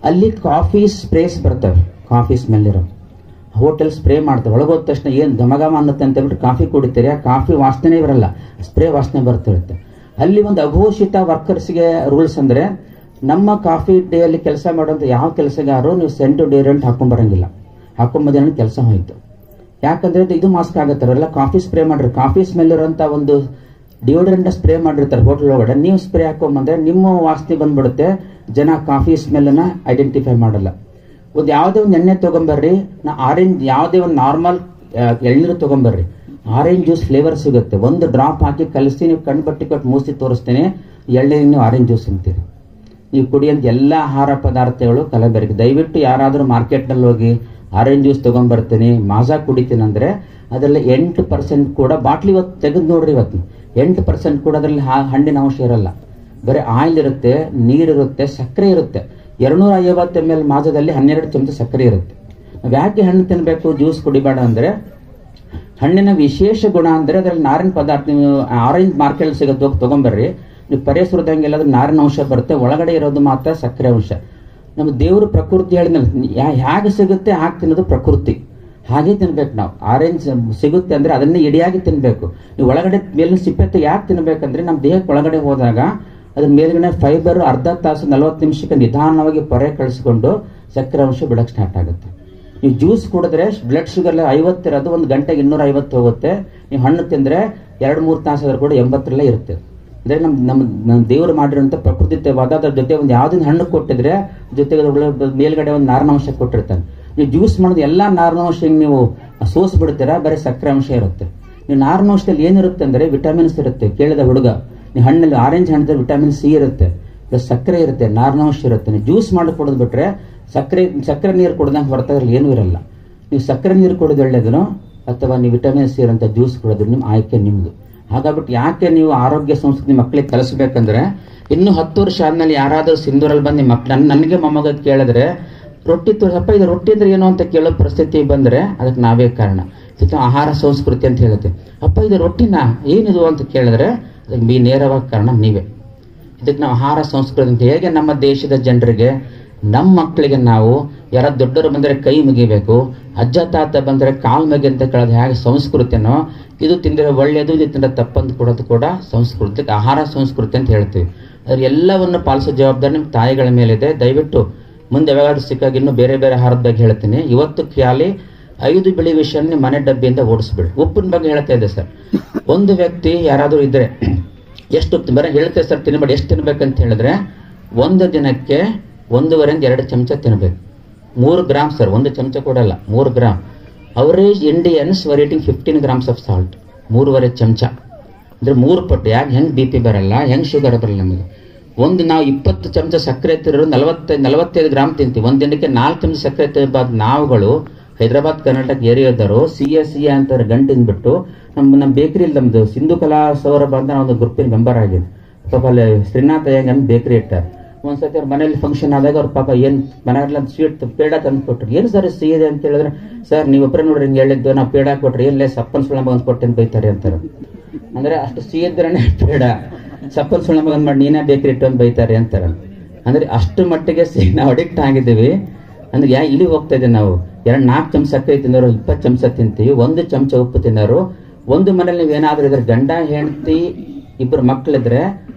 ಅಲ್ಲಿ ಕಾಫಿ ಸ್ಪ್ರೇಸ್ ಬರ್ತವೆ, ಕಾಫಿ ಸ್ಮೆಲ್ ಇರೋ ಹೋಟೆಲ್ ಸ್ಪ್ರೇ ಮಾಡ್ತಾರೆ. ಒಳಗೋದ ತಕ್ಷಣ ಏನು ಘಮಘಮ ಅನ್ನತ್ತೆ ಅಂತ ಹೇಳ್ಬಿಟ್ಟು ಕಾಫಿ ಕುಡಿತೀರಿ, ಆ ಕಾಫಿ ವಾಸನೆ ಬರಲ್ಲ, ಸ್ಪ್ರೇ ವಾಸನೆ ಬರ್ತಿರುತ್ತೆ. ಅಲ್ಲಿ ಒಂದು ಅಘೋಷಿತ ವರ್ಕರ್ಸ್ಗೆ ರೂಲ್ಸ್ ಅಂದ್ರೆ, ನಮ್ಮ ಕಾಫಿ ಡೇ ಅಲ್ಲಿ ಕೆಲಸ ಮಾಡುವಂಥ ಯಾವ ಕೆಲಸಗಾರರು ನೀವು ಸೆಂಟ್ ಡಿಯೋಡ್ರೆಂಟ್ ಹಾಕೊಂಡ್ಬರಂಗಿಲ್ಲ, ಹಾಕೊಂಬಂದ ಕೆಲಸ ಹೋಯ್ತು. ಯಾಕಂದ್ರೆ ಇದು ಮಾಸ್ಕ್ ಆಗತ್ತಾರಲ್ಲ, ಕಾಫಿ ಸ್ಪ್ರೇ ಮಾಡ್ರಿ, ಕಾಫಿ ಸ್ಮೆಲ್ ಇರೋಂಥ ಒಂದು ಡಿಯೋಡ್ರೆಂಟ್ ಸ್ಪ್ರೇ ಮಾಡಿರ್ತಾರೆ ಹೋಟೆಲ್ ಒಳಗಡೆ, ನೀವು ಸ್ಪ್ರೇ ಹಾಕೊಂಬಂದ್ರೆ ನಿಮ್ಮ ವಾಸನೆ ಬಂದ್ಬಿಡುತ್ತೆ. ಜನ ಕಾಫಿ ಸ್ಮೆಲ್ನ ಐಡೆಂಟಿಫೈ ಮಾಡಲ್ಲ. ಒಂದು ಯಾವುದೇ ಒಂದು ಎಣ್ಣೆ ತೊಗೊಂಬರ್ರಿ, ಆರೆಂಜ್ ಯಾವುದೇ ಒಂದು ನಾರ್ಮಲ್ ಎಳ್ನೀರು ತೊಗೊಂಬರ್ರಿ, ಆರೆಂಜ್ ಜ್ಯೂಸ್ ಫ್ಲೇವರ್ ಸಿಗುತ್ತೆ. ಒಂದು ಡ್ರಾಪ್ ಹಾಕಿ ಕಲಿಸಿ ನೀವು ಕಣ್ಣು ಬಟ್ಟಿ ಕೊಟ್ಟು ಮೂಸಿ ತೋರಿಸ್ತೇನೆ, ಎಳ್ನೀರಿಗೆ ನೀವು ಆರೆಂಜ್ ಜ್ಯೂಸ್ ಅಂತೀರಿ. ನೀವು ಕುಡಿಯೋಂಥ ಎಲ್ಲ ಆಹಾರ ಪದಾರ್ಥಗಳು ಕಲಬೆರಕೆ. ದಯವಿಟ್ಟು ಯಾರಾದರೂ ಮಾರ್ಕೆಟ್ನಲ್ಲಿ ಹೋಗಿ ಆರೆಂಜ್ ಜ್ಯೂಸ್ ತೊಗೊಂಬರ್ತೀನಿ, ಮಾಜಾ ಕುಡಿತೀನಿ ಅಂದರೆ ಅದರಲ್ಲಿ 8% ಕೂಡ ಬಾಟ್ಲಿ ಇವತ್ತು ತೆಗೆದು ನೋಡ್ರಿ, ಇವತ್ತು 8% ಕೂಡ ಅದರಲ್ಲಿ ಹಣ್ಣಿನ ಅಂಶ ಇರಲ್ಲ. ಬರೀ ಆಯಿಲ್ ಇರುತ್ತೆ, ನೀರಿರುತ್ತೆ, ಸಕ್ಕರೆ ಇರುತ್ತೆ. 250 ml ಮಾಜಾದಲ್ಲಿ 12 ಚಮಚ ಸಕ್ಕರೆ ಇರುತ್ತೆ. ನಾವು ಯಾಕೆ ಹಣ್ಣು ತಿನ್ನಬೇಕು, ಜ್ಯೂಸ್ ಕುಡಿಬೇಡ ಅಂದರೆ, ಹಣ್ಣಿನ ವಿಶೇಷ ಗುಣ ಅಂದರೆ ಅದರಲ್ಲಿ ನಾರಿನ ಪದಾರ್ಥ. ನೀವು ಆರೆಂಜ್ ಮಾರ್ಕೆಟ್ ಸಿಗುತ್ತೆ, ಹೋಗಿ ತೊಗೊಂಬರ್ರಿ, ನೀವು ಪರೆ ಸುರಿದಂಗೆ ಎಲ್ಲಾದ್ರೂ ನಾರಿನ ಅಂಶ ಬರುತ್ತೆ, ಒಳಗಡೆ ಇರೋದು ಮಾತ್ರ ಸಕ್ಕರೆ ಅಂಶ. ನಮ್ಮ ದೇವರು ಪ್ರಕೃತಿ ಹೇಳಿದ್ಮೇಲೆ ಹೇಗೆ ಸಿಗುತ್ತೆ ಹಾಗೆ ತಿನ್ನೋದು ಪ್ರಕೃತಿ, ಹಾಗೆ ತಿನ್ಬೇಕು ನಾವು. ಆರೆಂಜ್ ಸಿಗುತ್ತೆ ಅಂದ್ರೆ ಅದನ್ನೇ ಇಡಿಯಾಗಿ ತಿನ್ಬೇಕು. ನೀವು ಒಳಗಡೆ ಮೇಲಿನ ಸಿಪ್ಪೆ ಯಾಕೆ ತಿನ್ಬೇಕಂದ್ರೆ, ನಮ್ಮ ದೇಹಕ್ಕೆ ಒಳಗಡೆ ಹೋದಾಗ ಅದ್ರ ಮೇಲ್ಗಡೆ ಫೈಬರ್ ಅರ್ಧ ತಾಸು 40 ನಿಮಿಷಕ್ಕೆ ನಿಧಾನವಾಗಿ ಪೊರೆ ಕಳಿಸ್ಕೊಂಡು ಸಕ್ಕರೆ ಅಂಶ ಬಿಡಕ್ಕೆ ಸ್ಟಾರ್ಟ್ ಆಗುತ್ತೆ. ನೀವು ಜ್ಯೂಸ್ ಕುಡಿದ್ರೆ ಬ್ಲಡ್ ಶುಗರ್ 50 ಇರೋದು 1 ಗಂಟೆಗೆ 250 ಹೋಗುತ್ತೆ. ನೀವು ಹಣ್ಣು ತಿಂದ್ರೆ 2-3 ತಾಸಾದ್ರೂ ಕೂಡ 80 ಇರುತ್ತೆ. ಅಂದ್ರೆ ನಮ್ಮ ದೇವರು ಮಾಡಿರೋಂಥ ಪ್ರಕೃತಿವಾದ, ಅದ್ರ ಜೊತೆ ಒಂದು ಯಾವ್ದೊಂದು ಹಣ್ಣು ಕೊಟ್ಟಿದ್ರೆ ಜೊತೆಗೆ ಮೇಲ್ಗಡೆ ಒಂದು ನಾರಿನಾಂಶ ಕೊಟ್ಟಿರ್ತಾನೆ. ನೀವು ಜ್ಯೂಸ್ ಮಾಡೋದು ಎಲ್ಲ ನಾರಿನಾಂಶ ನೀವು ಸೋಸ್ ಬಿಡ್ತೀರಾ, ಬರೀ ಸಕ್ಕರೆ ಅಂಶ ಇರುತ್ತೆ. ನೀವು ನಾರಿನಾಂಶದಲ್ಲಿ ಏನಿರುತ್ತೆ ಅಂದ್ರೆ ವಿಟಮಿನ್ಸ್ ಇರುತ್ತೆ. ಕೇಳಿದ ಹುಡುಗ, ನೀವು ಹಣ್ಣಲ್ಲಿ ಆರೆಂಜ್ ಹಣ್ಣಲ್ಲಿ ವಿಟಮಿನ್ ಸಿ ಇರುತ್ತೆ, ಪ್ಲಸ್ ಸಕ್ಕರೆ ಇರುತ್ತೆ, ನಾರಿನಾಂಶ ಇರುತ್ತೆ. ನೀವು ಜ್ಯೂಸ್ ಮಾಡಿ ಕುಡಿದು ಬಿಟ್ರೆ ಸಕ್ಕರೆ ನೀರು ಕುಡ್ದಂಗೆ ಹೊರತಾದ್ರಲ್ಲಿ ಏನೂ ಇರಲ್ಲ. ನೀವು ಸಕ್ಕರೆ ನೀರು ಕುಡಿದು ಒಳ್ಳೇದನೋ ಅಥವಾ ನೀವು ವಿಟಮಿನ್ ಸಿ ಇರೋಂಥ ಜ್ಯೂಸ್ ಕುಡಿದ್ರು ನಿಮ್ಮ ಆಯ್ಕೆ ನಿಮ್ಮದು. ಹಾಗಾಗ್ಬಿಟ್ಟು ಯಾಕೆ ನೀವು ಆರೋಗ್ಯ ಸಂಸ್ಕೃತಿ ಮಕ್ಕಳಿಗೆ ಕಲಿಸ್ಬೇಕಂದ್ರೆ, ಇನ್ನು 10 ವರ್ಷ ಆದ್ಮೇಲೆ ಯಾರಾದರೂ ಸಿಂಧೂರಲ್ಲಿ ಬಂದು ನನಗೆ ಮೊಮ್ಮಗ ಕೇಳಿದ್ರೆ ರೊಟ್ಟಿ ತೋರಿಸಪ್ಪ, ಇದು ರೊಟ್ಟಿ ಅಂದ್ರೆ ಏನೋ ಅಂತ ಕೇಳೋ ಪರಿಸ್ಥಿತಿ ಬಂದ್ರೆ ಅದಕ್ಕೆ ನಾವೇ ಕಾರಣ. ಇದಕ್ಕೆ ಆಹಾರ ಸಂಸ್ಕೃತಿ ಅಂತ ಹೇಳುತ್ತೆ. ಅಪ್ಪ ಇದು ರೊಟ್ಟಿನ ಏನಿದು ಅಂತ ಕೇಳಿದ್ರೆ ಅದಕ್ಕೆ ನೇರವಾಗಿ ಕಾರಣ ನೀವೇ. ಇದಕ್ಕೆ ನಾವು ಆಹಾರ ಸಂಸ್ಕೃತಿ ಅಂತ. ಹೇಗೆ ನಮ್ಮ ದೇಶದ ಜನರಿಗೆ, ನಮ್ಮ ಮಕ್ಕಳಿಗೆ ನಾವು ಯಾರ ದೊಡ್ಡವರು ಬಂದರೆ ಕೈ ಮುಗಿಬೇಕು, ಅಜ್ಜ ತಾತ ಬಂದರೆ ಕಾಲು ಮುಗಿ ಅಂತ ಕೇಳೋದು ಹೇಗೆ ಸಂಸ್ಕೃತಿನೋ, ಇದು ತಿಂದರೆ ಒಳ್ಳೆಯದು, ಇದು ತಿಂದರೆ ತಪ್ಪಂತ ಕೊಡೋದು ಕೂಡ ಸಂಸ್ಕೃತಿ, ಆಹಾರ ಸಂಸ್ಕೃತಿ ಅಂತ ಹೇಳ್ತೀವಿ. ಅದ್ರ ಎಲ್ಲವನ್ನು ಪಾಲಿಸೋ ಜವಾಬ್ದಾರಿ ನಿಮ್ಮ ತಾಯಿಗಳ ಮೇಲಿದೆ. ದಯವಿಟ್ಟು ಮುಂದೆ ಯಾವಾಗಾದ್ರೂ ಸಿಕ್ಕಾಗ ಇನ್ನೂ ಬೇರೆ ಬೇರೆ ಆಹಾರದ ಬಗ್ಗೆ ಹೇಳ್ತೀನಿ. ಇವತ್ತು ಖಾಲಿ 5 ಬಿಳಿ ವಿಷಯನ ಮನೆ ಡಬ್ಬಿಯಿಂದ ಓಡಿಸ್ಬಿಡಿ. ಉಪ್ಪಿನ ಬಗ್ಗೆ ಹೇಳ್ತಾ ಇದೆ ಸರ್. ಒಂದು ವ್ಯಕ್ತಿ ಯಾರಾದರೂ ಇದ್ರೆ ಎಷ್ಟು ಉಪ್ಪು ಬರೀ ಹೇಳ್ತೇವೆ ಸರ್ ತಿನ್ಬೇಡಿ, ಎಷ್ಟು ತಿನ್ಬೇಕಂತ ಹೇಳಿದ್ರೆ ಒಂದು ದಿನಕ್ಕೆ 1.5-2 ಚಮಚ ತಿನ್ಬೇಕು. 3 ಗ್ರಾಮ್ ಸರ್, 1 ಚಮಚ ಕೊಡಲ್ಲ, 3 gram. Average Indians var eating 15 grams of salt. 3.5 ಚಮಚ ಅಂದ್ರೆ 3 ಪಟ್ಟು. ಯಾಕೆ ಹೆಂಗೆ BP ಬರಲ್ಲ, ಹೆಂಗೆ ಶುಗರ್ ಬರಲ್ಲ ನಮಗೆ. ನಾವು 20 ಚಮಚ ಸಕ್ಕರೆ ತಿನ್ನೋರು 45 ಗ್ರಾಮ್ ತಿಂತೀವಿ. ಒಂದು ದಿನಕ್ಕೆ 4 ಚಮಚ ಸಕ್ಕರೆ ತಿನ್ನಬಾರ್ದು. ನಾವುಗಳು ಹೈದರಾಬಾದ್ ಕರ್ನಾಟಕ ಏರಿಯಾದವರು CSE ಅಂತಾರೆ ಗಂಟಿನ ಬಿಟ್ಟು ನಮ್ಮ ಬೇಕರಿ, ನಮ್ದು ಸಿಂಧು ಕಲಾ ಸೌರಭ ಅಂತ ಒಂದು ಗ್ರೂಪಿನ ಮೆಂಬರ್ ಆಗಿದೆ. ಪಾಪ ಅಲ್ಲಿ ಶ್ರೀನಾಥ್ ಅಯ್ಯಂಗ್ ಅಂತ ಬೇಕರಿ ಇಟ್ಟಾರೆ. ಒಂದ್ಸತಿ ಅವ್ರ ಮನೇಲಿ ಫಂಕ್ಷನ್ ಆದಾಗ ಅವ್ರ ಪಾಪ ಏನ್ ಮನೆಯಲ್ಲ ಸ್ವೀಟ್ ಪೇಡ ತಂದು ಕೊಟ್ರು. ಏನು ಸರ್ ಸಿಹಿದೆ ಅಂತ ಹೇಳಿದ್ರೆ, ಸರ್ ನೀವೊಬ್ಬರೇ ನೋಡ್ರಿ ಹಿಂಗೆ ಹೇಳಿದ್ದು, ನಾವು ಪೇಡ ಕೊಟ್ರಿ ಎಲ್ಲೇ ಸಪ್ಪನ್ ಸುಳ್ಳ ಮಗನ್ ಕೊಟ್ಟೇನು ಬೈತಾರೆ ಅಂತಾರೆ. ಅಂದ್ರೆ ಅಷ್ಟು ಸಿಹಿದ್ರೇನೆ ಪೇಡ, ಸಪ್ಪನ್ ಸುಳ್ಳ ಮಗನ್ ಮಾಡಿ ನೀನೇ ಬೇಕರಿ ಇಟ್ಟು ಬೈತಾರೆ ಅಂತಾರೆ. ಅಂದ್ರೆ ಅಷ್ಟು ಮಟ್ಟಿಗೆ ನಾವು ಅಡಿಕ್ಟ್ ಆಗಿದ್ದೀವಿ. ಅಂದ್ರೆ ಇಲ್ಲಿ ಹೋಗ್ತಾ ಇದೆ. ನಾವು 4 ಚಮಚ ಸಕ್ಕರೆ ತಿನ್ನೋರು 20 ಚಮಚ ತಿಂತೀವಿ. 1 ಚಮಚ ಉಪ್ಪು ತಿನ್ನೋರು. ಒಂದು ಮನೇಲಿ ನೀವು ಏನಾದ್ರೂ ಇದ್ರೆ ಗಂಡ ಹೆಂಡತಿ 2 ಮಕ್ಕಳಿದ್ರೆ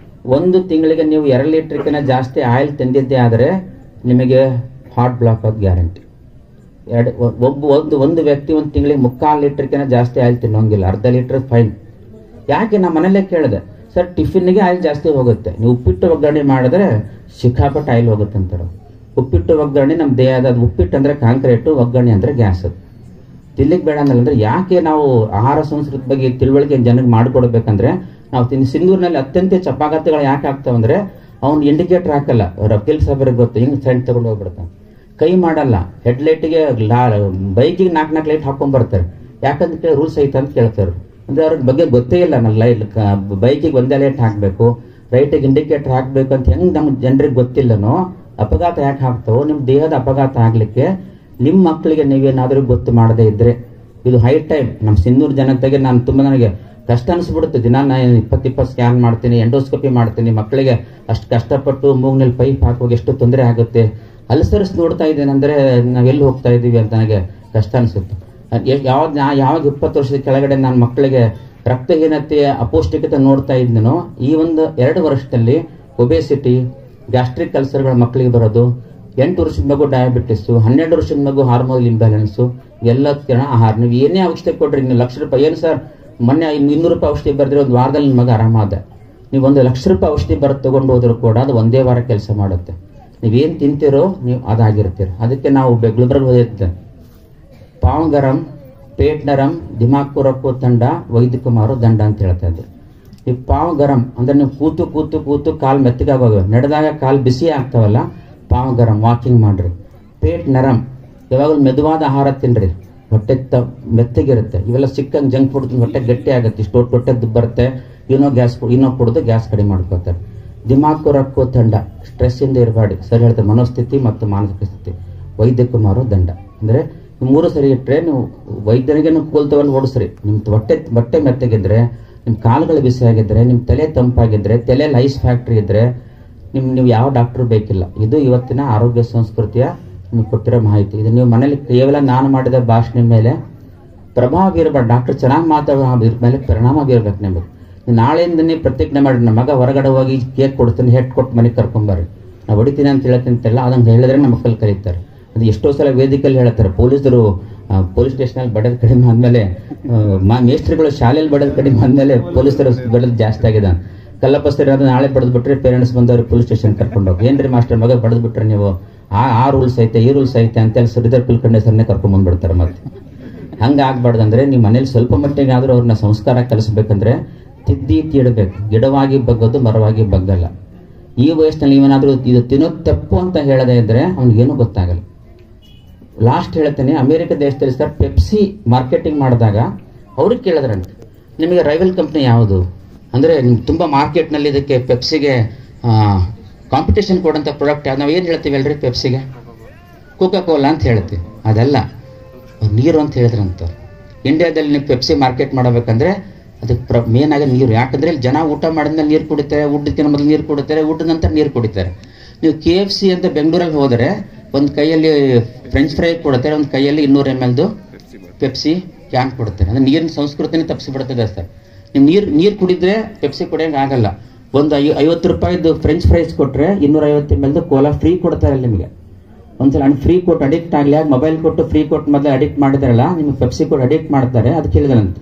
1 ತಿಂಗಳಿಗೆ ನೀವು 2 ಲೀಟರ್ಕಿಂತ ಜಾಸ್ತಿ ಆಯಿಲ್ ತಿಂದಿದ್ದೇ ಆದರೆ ನಿಮಗೆ ಹಾರ್ಟ್ ಬ್ಲಾಕ್ ಆಗೋದು ಗ್ಯಾರಂಟಿ. ಒಂದು ವ್ಯಕ್ತಿ 1 ತಿಂಗಳಿಗೆ 3/4 ಲೀಟರ್ಕಿಂತ ಜಾಸ್ತಿ ಆಯಿಲ್ ತಿನ್ನೋಂಗಿಲ್ಲ, 1/2 ಲೀಟರ್ ಫೈನ್. ಯಾಕೆ ನಮ್ಮ ಮನೇಲೆ ಕೇಳಿದೆ, ಸರ್ ಟಿಫಿನ್ಗೆ ಆಯಿಲ್ ಜಾಸ್ತಿ ಹೋಗುತ್ತೆ, ನೀವು ಉಪ್ಪಿಟ್ಟು ಒಗ್ಗರಣೆ ಮಾಡಿದ್ರೆ ಸಿಕ್ಕಾಪಟ್ಟು ಆಯಿಲ್ ಹೋಗುತ್ತೆ ಅಂತಾರೆ. ಉಪ್ಪಿಟ್ಟು ಒಗ್ಗರಣೆ ನಮ್ಮ ದೇಹದ, ಉಪ್ಪಿಟ್ಟು ಅಂದ್ರೆ ಕಾಂಕ್ರೀಟು, ಒಗ್ಗರಣೆ ಅಂದ್ರೆ ಗ್ಯಾಸ್. ಅದು ತಿನ್ಲಿಕ್ಕೆ ಬೇಡ ಅಂದ್ರೆ ಯಾಕೆ ನಾವು ಆಹಾರ ಸಂಸ್ಕೃತಿ ಬಗ್ಗೆ ತಿಳುವಳಿಕೆ ಜನಕ್ಕೆ ಮಾಡಿಕೊಡ್ಬೇಕಂದ್ರೆ, ನಾವು ಸಿಂಧೂರಿನಲ್ಲಿ ಅತ್ಯಂತ ಚಪಾಗತಿಗಳು ಯಾಕೆ ಆಗ್ತಾವಂದ್ರೆ ಅವ್ನು ಇಂಡಿಕೇಟರ್ ಹಾಕಲ್ಲ. ಅವ್ರ ಅಬ್ದುಲ್ ಸಾಬರಿಗೆ ಗೊತ್ತು, ಹಿಂಗೆ ಸೈಡ್ ತಗೊಂಡು ಹೋಗ್ಬಿಡ್ತಾನೆ. ಕೈ ಮಾಡಲ್ಲ, ಹೆಡ್ಲೈಟ್ಗೆ ಬೈಕಿಗೆ 4 ಲೈಟ್ ಹಾಕೊಂಡ್ ಬರ್ತಾರೆ. ಯಾಕಂದ್ರೆ ರೂಲ್ಸ್ ಐತೆ ಅಂತ ಕೇಳ್ತಾರೆ. ಅಂದ್ರೆ ಅವ್ರಿಗೆ ಬಗ್ಗೆ ಗೊತ್ತೇ ಇಲ್ಲ. ನನ್ನ ಲೈಟ್ ಬೈಕಿಗೆ ಒಂದೇ ಲೈಟ್ ಹಾಕಬೇಕು, ರೈಟಿಗೆ ಇಂಡಿಕೇಟರ್ ಹಾಕಬೇಕು ಅಂತ ಹೆಂಗ್ ನಮ್ಮ ಜನರಿಗೆ ಗೊತ್ತಿಲ್ಲನೋ ಅಪಘಾತ ಯಾಕೆ ಆಗ್ತಾವೋ. ನಿಮ್ಮ ದೇಹದ ಅಪಘಾತ ಆಗ್ಲಿಕ್ಕೆ ನಿಮ್ಮ ಮಕ್ಕಳಿಗೆ ನೀವೇನಾದ್ರೂ ಗೊತ್ತು ಮಾಡದೇ ಇದ್ರೆ, ಇದು ಹೈ ಟೈಮ್. ನಮ್ಮ ಸಿನ್ನೂರು ಜನತೆಗೆ ನಾನು ತುಂಬಾ ನನಗೆ ಕಷ್ಟ ಅನಿಸ್ಬಿಡುತ್ತೆ. ದಿನ ನಾನು 20 ಸ್ಕ್ಯಾನ್ ಮಾಡ್ತೀನಿ, ಎಂಡೋಸ್ಕೋಪಿ ಮಾಡ್ತೀನಿ. ಮಕ್ಕಳಿಗೆ ಅಷ್ಟು ಕಷ್ಟಪಟ್ಟು ಮೂಗ್ನಲ್ಲಿ ಪೈಪ್ ಹಾಕುವಾಗ ಎಷ್ಟು ತೊಂದರೆ ಆಗುತ್ತೆ. ಅಲ್ಸರ್ಸ್ ನೋಡ್ತಾ ಇದ್ದೇನೆ ಅಂದ್ರೆ ನಾವೆಲ್ಲಿ ಹೋಗ್ತಾ ಇದ್ದೀವಿ ಅಂತ ನನಗೆ ಕಷ್ಟ ಅನಿಸುತ್ತೆ. ಯಾವಾಗ 20 ವರ್ಷದ ಕೆಳಗಡೆ ನಾನು ಮಕ್ಕಳಿಗೆ ರಕ್ತಹೀನತೆ, ಅಪೌಷ್ಟಿಕತೆ ನೋಡ್ತಾ ಇದ್ದೀನೋ, ಈ ಒಂದು 2 ವರ್ಷದಲ್ಲಿ ಒಬೆಸಿಟಿ, ಗ್ಯಾಸ್ಟ್ರಿಕ್ ಅಲ್ಸರ್ಗಳ ಮಕ್ಕಳಿಗೆ ಬರೋದು, 8 ವರ್ಷದ ಮಗು ಡಯಾಬಿಟಿಸು, 12 ವರ್ಷದ ಮಗು ಹಾರ್ಮೋನ್ ಇಂಬ್ಯಾಲೆನ್ಸು, ಎಲ್ಲ ಆಹಾರ. ನೀವು ಏನೇ ಔಷಧಿ ಕೊಡ್ರಿ, ನೀವು ₹1,00,000 ಏನು ಸರ್ ಮೊನ್ನೆ ₹200 ಔಷಧಿ ಬರೆದ್ರೆ ಒಂದು ವಾರದಲ್ಲಿ ನಿಮ್ಮ ಮಗ ಆರಾಮಾದ. ನೀವು ₹1,00,000 ಔಷಧಿ ಬರೆದು ತಗೊಂಡು ಹೋದ್ರು ಕೂಡ ಅದು ಒಂದೇ ವಾರ ಕೆಲಸ ಮಾಡುತ್ತೆ. ನೀವೇನು ತಿಂತೀರೋ ನೀವು ಅದಾಗಿರ್ತೀರ. ಅದಕ್ಕೆ ನಾವು ಬೆಂಗಳೂರಲ್ಲಿ ಓದಿದ್ದೆ, ಪಾವ್ ಗರಂ ಪೇಟ್ ನರಂ ದಿಮಾಗ್ ರಕ್ಕೋ ತಂಡ ವೈದ್ಯ ಕುಮಾರು ದಂಡ ಅಂತ ಹೇಳ್ತಾ ಇದ್ರು. ಈ ಪಾವ್ ಗರಂ ಅಂದ್ರೆ ನೀವು ಕೂತು ಕೂತು ಕೂತು ಕಾಲು ಮೆತ್ತಗಾಗೋದು, ನಡೆದಾಗ ಕಾಲು ಬಿಸಿ ಆಗ್ತಾವಲ್ಲ, ಪಾವ್ ಗರಂ, ವಾಕಿಂಗ್ ಮಾಡ್ರಿ. ಪೇಟ್ ನರಂ, ಯಾವಾಗಲೂ ಮೆದುವಾದ ಆಹಾರ ತಿನ್ರಿ, ಹೊಟ್ಟೆ ಮೆತ್ತಗಿರುತ್ತೆ. ಇವೆಲ್ಲ ಸಿಕ್ಕಂಗೆ ಜಂಕ್ ಫುಡ್ ಹೊಟ್ಟೆ ಗಟ್ಟಿ ಆಗುತ್ತೆ, ಇಷ್ಟು ಹೊಟ್ಟೆ ಬರುತ್ತೆ. ಇನ್ನೋ ಕುಡಿದು ಗ್ಯಾಸ್ ಕಡಿಮೆ ಮಾಡ್ಕೋತಾರೆ. ದಿಮಾಗ್ ರಕ್ಕೋ ತಂಡ, ಸ್ಟ್ರೆಸ್ ಇಂದ ಇರಬೇಡಿ. ಸರಿ ಹೇಳ್ತಾರೆ, ಮನೋಸ್ಥಿತಿ ಮತ್ತು ಮಾನಸಿಕ ಸ್ಥಿತಿ. ವೈದ್ಯ ಕುಮಾರು ದಂಡ ಅಂದ್ರೆ 3 ಸರಿ ಇಟ್ಟರೆ ನೀವು ವೈದ್ಯರಿಗೆ ಕೋಲ್ ತಗೊಂಡು ಓಡಿಸ್ರಿ. ನಿಮ್ಮ ಬಟ್ಟೆ ಮೆತ್ತಗಿದ್ರೆ, ನಿಮ್ಮ ಕಾಲುಗಳು ಬಿಸಿ ಆಗಿದ್ರೆ, ನಿಮ್ಮ ತಲೆ ತಂಪಾಗಿದ್ರೆ, ತಲೆಯಲ್ಲಿ ಐಸ್ ಫ್ಯಾಕ್ಟ್ರಿ ಇದ್ರೆ ನೀವು ಯಾವ ಡಾಕ್ಟರ್ ಬೇಕಿಲ್ಲ. ಇದು ಇವತ್ತಿನ ಆರೋಗ್ಯ ಸಂಸ್ಕೃತಿಯ ನಿಮ್ಗೆ ಕೊಟ್ಟಿರೋ ಮಾಹಿತಿ. ಇದು ನೀವು ಮನೇಲಿ ಕೇವಲ ನಾನು ಮಾಡಿದ ಭಾಷಣ ಮೇಲೆ ಪ್ರಭಾವ ಬೀರಬಾರ್ದು. ಡಾಕ್ಟರ್ ಚೆನ್ನಾಗಿ ಮಾತಾಡೋ ಮೇಲೆ ಪರಿಣಾಮ ಬೀರ್ಬೇಕು ನಿಮಗೆ. ನಾಳೆಯಿಂದ ನೀವು ಪ್ರತಿಜ್ಞೆ ಮಾಡಿ, ನಮ್ಮ ಮಗ ಹೊರಗಡೆ ಹೋಗಿ ಕೇಕ್ ಕೊಡ್ತೀನಿ, ಹೆಟ್ ಕೊಟ್ಟು ಮನೆಗೆ ಕರ್ಕೊಂಬರ್ರಿ, ನಾವು ಹೊಡಿತೀನಿ ಅಂತ ಹೇಳ್ತೀನಿ ಅಂತೆಲ್ಲ ಅದಂಗೆ ಹೇಳಿದ್ರೆ ನಮ್ಮ ಮಕ್ಕಳು ಕರೀತಾರೆ. ಅದು ಎಷ್ಟೋ ಸಲ ವೇದಿಕೆಯಲ್ಲಿ ಹೇಳ್ತಾರೆ. ಪೊಲೀಸರು ಪೊಲೀಸ್ ಸ್ಟೇಷನಲ್ಲಿ ಬಡದು ಕಡಿಮೆ ಆದಮೇಲೆ, ಮೇಸ್ತ್ರಿಗಳು ಶಾಲೆಯಲ್ಲಿ ಬಡದು ಕಡಿಮೆ ಆದಮೇಲೆ ಪೊಲೀಸರು ಬಡದು ಜಾಸ್ತಿ ಆಗಿದೆ. ಕಲ್ಲಪ್ಪಸ್ತರಿ ಅದು ನಾಳೆ ಬಡದು ಬಿಟ್ರೆ ಪೇರೆಂಟ್ಸ್ ಬಂದವ್ರು ಪೊಲೀಸ್ ಸ್ಟೇಷನ್ ಕರ್ಕೊಂಡು ಹೋಗಿ, ಏನ್ರಿ ಮಾಸ್ಟರ್ ಮಗ ಬಡದು ಬಿಟ್ರೆ ನೀವು ಆ ರೂಲ್ಸ್ ಐತೆ ಈ ರೂಲ್ಸ್ ಐತೆ ಅಂತೇಳಿ ಸರಿದಾರ್ ಕುಲ್ಕರ್ಣಿ ಸರ್ನೇ ಕರ್ಕೊಂಡ್ ಬಂದ್ಬಿಡ್ತಾರೆ. ಮತ್ತೆ ಹಂಗೆ ಆಗ್ಬಾರ್ದಂದ್ರೆ ನಿಮ್ಮ ಮನೇಲಿ ಸ್ವಲ್ಪ ಮಟ್ಟಿಗೆ ಆದ್ರೂ ಅವ್ರನ್ನ ಸಂಸ್ಕಾರ ಕಲಿಸ್ಬೇಕಂದ್ರೆ ತಿದ್ದಿ ತೀಡಬೇಕು. ಗಿಡವಾಗಿ ಬಗ್ಗೋದು ಮರವಾಗಿ ಬಗ್ಗಲ್ಲ. ಈ ವಯಸ್ಸಿನಲ್ಲಿ ಇವನಾದ್ರೂ ಇದು ತಿನ್ನೋದು ತಪ್ಪು ಅಂತ ಹೇಳದೇ ಇದ್ರೆ ಅವ್ನಿಗೇನು ಗೊತ್ತಾಗಲ್ಲ. ಲಾಸ್ಟ್ ಹೇಳ್ತೇನೆ, ಅಮೆರಿಕ ದೇಶದಲ್ಲಿ ಸರ್ ಪೆಪ್ಸಿ ಮಾರ್ಕೆಟಿಂಗ್ ಮಾಡಿದಾಗ ಅವ್ರಿಗೆ ಕೇಳಿದ್ರಂತೆ, ನಿಮಗೆ ರೈವಲ್ ಕಂಪ್ನಿ ಯಾವುದು ಅಂದ್ರೆ ನಿಮ್ಗೆ ತುಂಬಾ ಮಾರ್ಕೆಟ್ನಲ್ಲಿ ಇದಕ್ಕೆ ಪೆಪ್ಸಿಗೆ ಕಾಂಪಿಟೇಷನ್ ಕೊಡೋಂಥ ಪ್ರಾಡಕ್ಟ್ ಯಾವ್ದು? ನಾವು ಏನು ಹೇಳ್ತೀವಿ ಅಲ್ರಿ ಪೆಪ್ಸಿಗೆ? ಕೋಕಾ ಕೋಲಾ ಅಂತ ಹೇಳ್ತೀವಿ. ಅದೆಲ್ಲ ನೀರು ಅಂತ ಹೇಳಿದ್ರಂತ. ಇಂಡಿಯಾದಲ್ಲಿ ನೀವು ಪೆಪ್ಸಿ ಮಾರ್ಕೆಟ್ ಮಾಡಬೇಕಂದ್ರೆ ಅದಕ್ಕೆ ಮೇನ್ ಆಗಿ ನೀರು. ಯಾಕಂದ್ರೆ ಇಲ್ಲಿ ಜನ ಊಟ ಮಾಡಿದ್ಮೇಲೆ ನೀರು ಕುಡಿತಾರೆ, ಊಟಕ್ಕಿಂತ ಮೊದಲು ನೀರು ಕುಡಿತಾರೆ, ಊಟದ ನಂತರ ನೀರು ಕುಡಿತಾರೆ. ನೀವು KFC ಅಂತ ಬೆಂಗಳೂರಲ್ಲಿ ಹೋದರೆ ಒಂದು ಕೈಯಲ್ಲಿ ಫ್ರೆಂಚ್ ಫ್ರೈ ಕೊಡ್ತಾರೆ, ಒಂದು ಕೈಯಲ್ಲಿ 200 ml ಪೆಪ್ಸಿ ಕ್ಯಾನ್ ಕೊಡ್ತಾರೆ. ಅಂದ್ರೆ ನೀರಿನ ಸಂಸ್ಕೃತಿನೇ ತಪ್ಪಿಸಿಬಿಡ್ತದೆ ಸರ್. ನೀವು ನೀರು ಕುಡಿದ್ರೆ ಪೆಪ್ಸಿ ಕುಡಿಯೋಂಗೆ ಆಗಲ್ಲ. ಒಂದು ₹50 ಫ್ರೆಂಚ್ ಫ್ರೈಸ್ ಕೊಟ್ಟರೆ 250 ml ಕೋಲಾ ಫ್ರೀ ಕೊಡ್ತಾರೆ ನಿಮಗೆ. ಒಂದ್ಸಲ ಫ್ರೀ ಕೊಟ್ಟು ಅಡಿಕ್ಟ್ ಆಗಲಿ, ಮೊಬೈಲ್ ಕೊಟ್ಟು ಫ್ರೀ ಕೊಟ್ಟು ಮೊದಲು ಅಡಿಕ್ಟ್ ಮಾಡಿದಾರಲ್ಲ, ನಿಮ್ಗೆ ಪೆಪ್ಸಿ ಕೊಟ್ಟು ಅಡಿಕ್ಟ್ ಮಾಡ್ತಾರೆ. ಅದಕ್ಕೆ ಹೇಳಿದ್ರಂತೆ,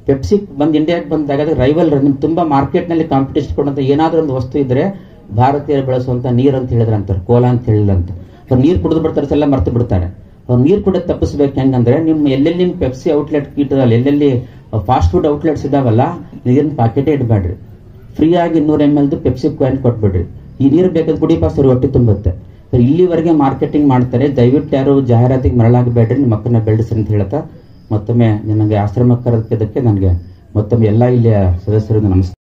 ಪೆಪ್ಸಿ ಬಂದು ಇಂಡಿಯಾಗೆ ಬಂದಾಗ ರೈವಲ್ ನಿಮ್ಗೆ ತುಂಬಾ ಮಾರ್ಕೆಟ್ನಲ್ಲಿ ಕಾಂಪಿಟೇಷನ್ ಕೊಡುವಂತ ಏನಾದ್ರೂ ಒಂದು ವಸ್ತು ಇದ್ರೆ ಭಾರತೀಯರು ಬೆಳೆಸುವಂತ ನೀರು ಅಂತ ಹೇಳಿದ್ರಂತಾರೆ, ಕೋಲಾ ಅಂತ ಹೇಳಿಲ್ಲಂತ. ಅವ್ರು ನೀರು ಕುಡಿದು ಬಿಡ್ತಾರೆ, ಎಲ್ಲ ಮರ್ತು ಬಿಡ್ತಾರೆ. ಅವ್ರು ನೀರು ಕುಡಿದು ತಪ್ಪಿಸ್ಬೇಕು ಹೆಂಗಂದ್ರೆ, ಎಲ್ಲೆಲ್ಲಿ ನಿಮ್ಮ ಪೆಪ್ಸಿ ಔಟ್ಲೆಟ್ ಇಟ್ಟದಲ್ಲ, ಎಲ್ಲೆಲ್ಲಿ ಫಾಸ್ಟ್ ಫುಡ್ ಔಟ್ಲೆಟ್ಸ್ ಇದಾವಲ್ಲ, ನೀರಿನ ಪ್ಯಾಕೆಟೇ ಇಡಬೇಡ್ರಿ. ಫ್ರೀ ಆಗಿ 200 ml ಪೆಪ್ಸಿ ಕಾಯಿನ್ ಕೊಟ್ಬಿಡ್ರಿ. ಈ ನೀರು ಬೇಕಾದ್ರೆ ಕುಡಿಪಾ ಸರಿ ಹೊಟ್ಟೆ ತುಂಬುತ್ತೆ. ಇಲ್ಲಿವರೆಗೆ ಮಾರ್ಕೆಟಿಂಗ್ ಮಾಡ್ತಾರೆ. ದಯವಿಟ್ಟು ಯಾರು ಜಾಹೀರಾತಿಗೆ ಮರಳಾಗಬೇಡ್ರಿ, ನಿಮ್ಮ ಮಕ್ಕಳನ್ನ ಬೆಳೆಸ್ರಿ ಅಂತ ಹೇಳ್ತಾ ಮತ್ತೊಮ್ಮೆ ನನಗೆ ಆಶ್ರಮಕ್ಕೆ ಕರೆದಕ್ಕೆ ನನಗೆ ಮತ್ತೊಮ್ಮೆ ಎಲ್ಲ ಇಲ್ಲಿಯ ಸದಸ್ಯರಿಗೆ ನಮಸ್ಕಾರ.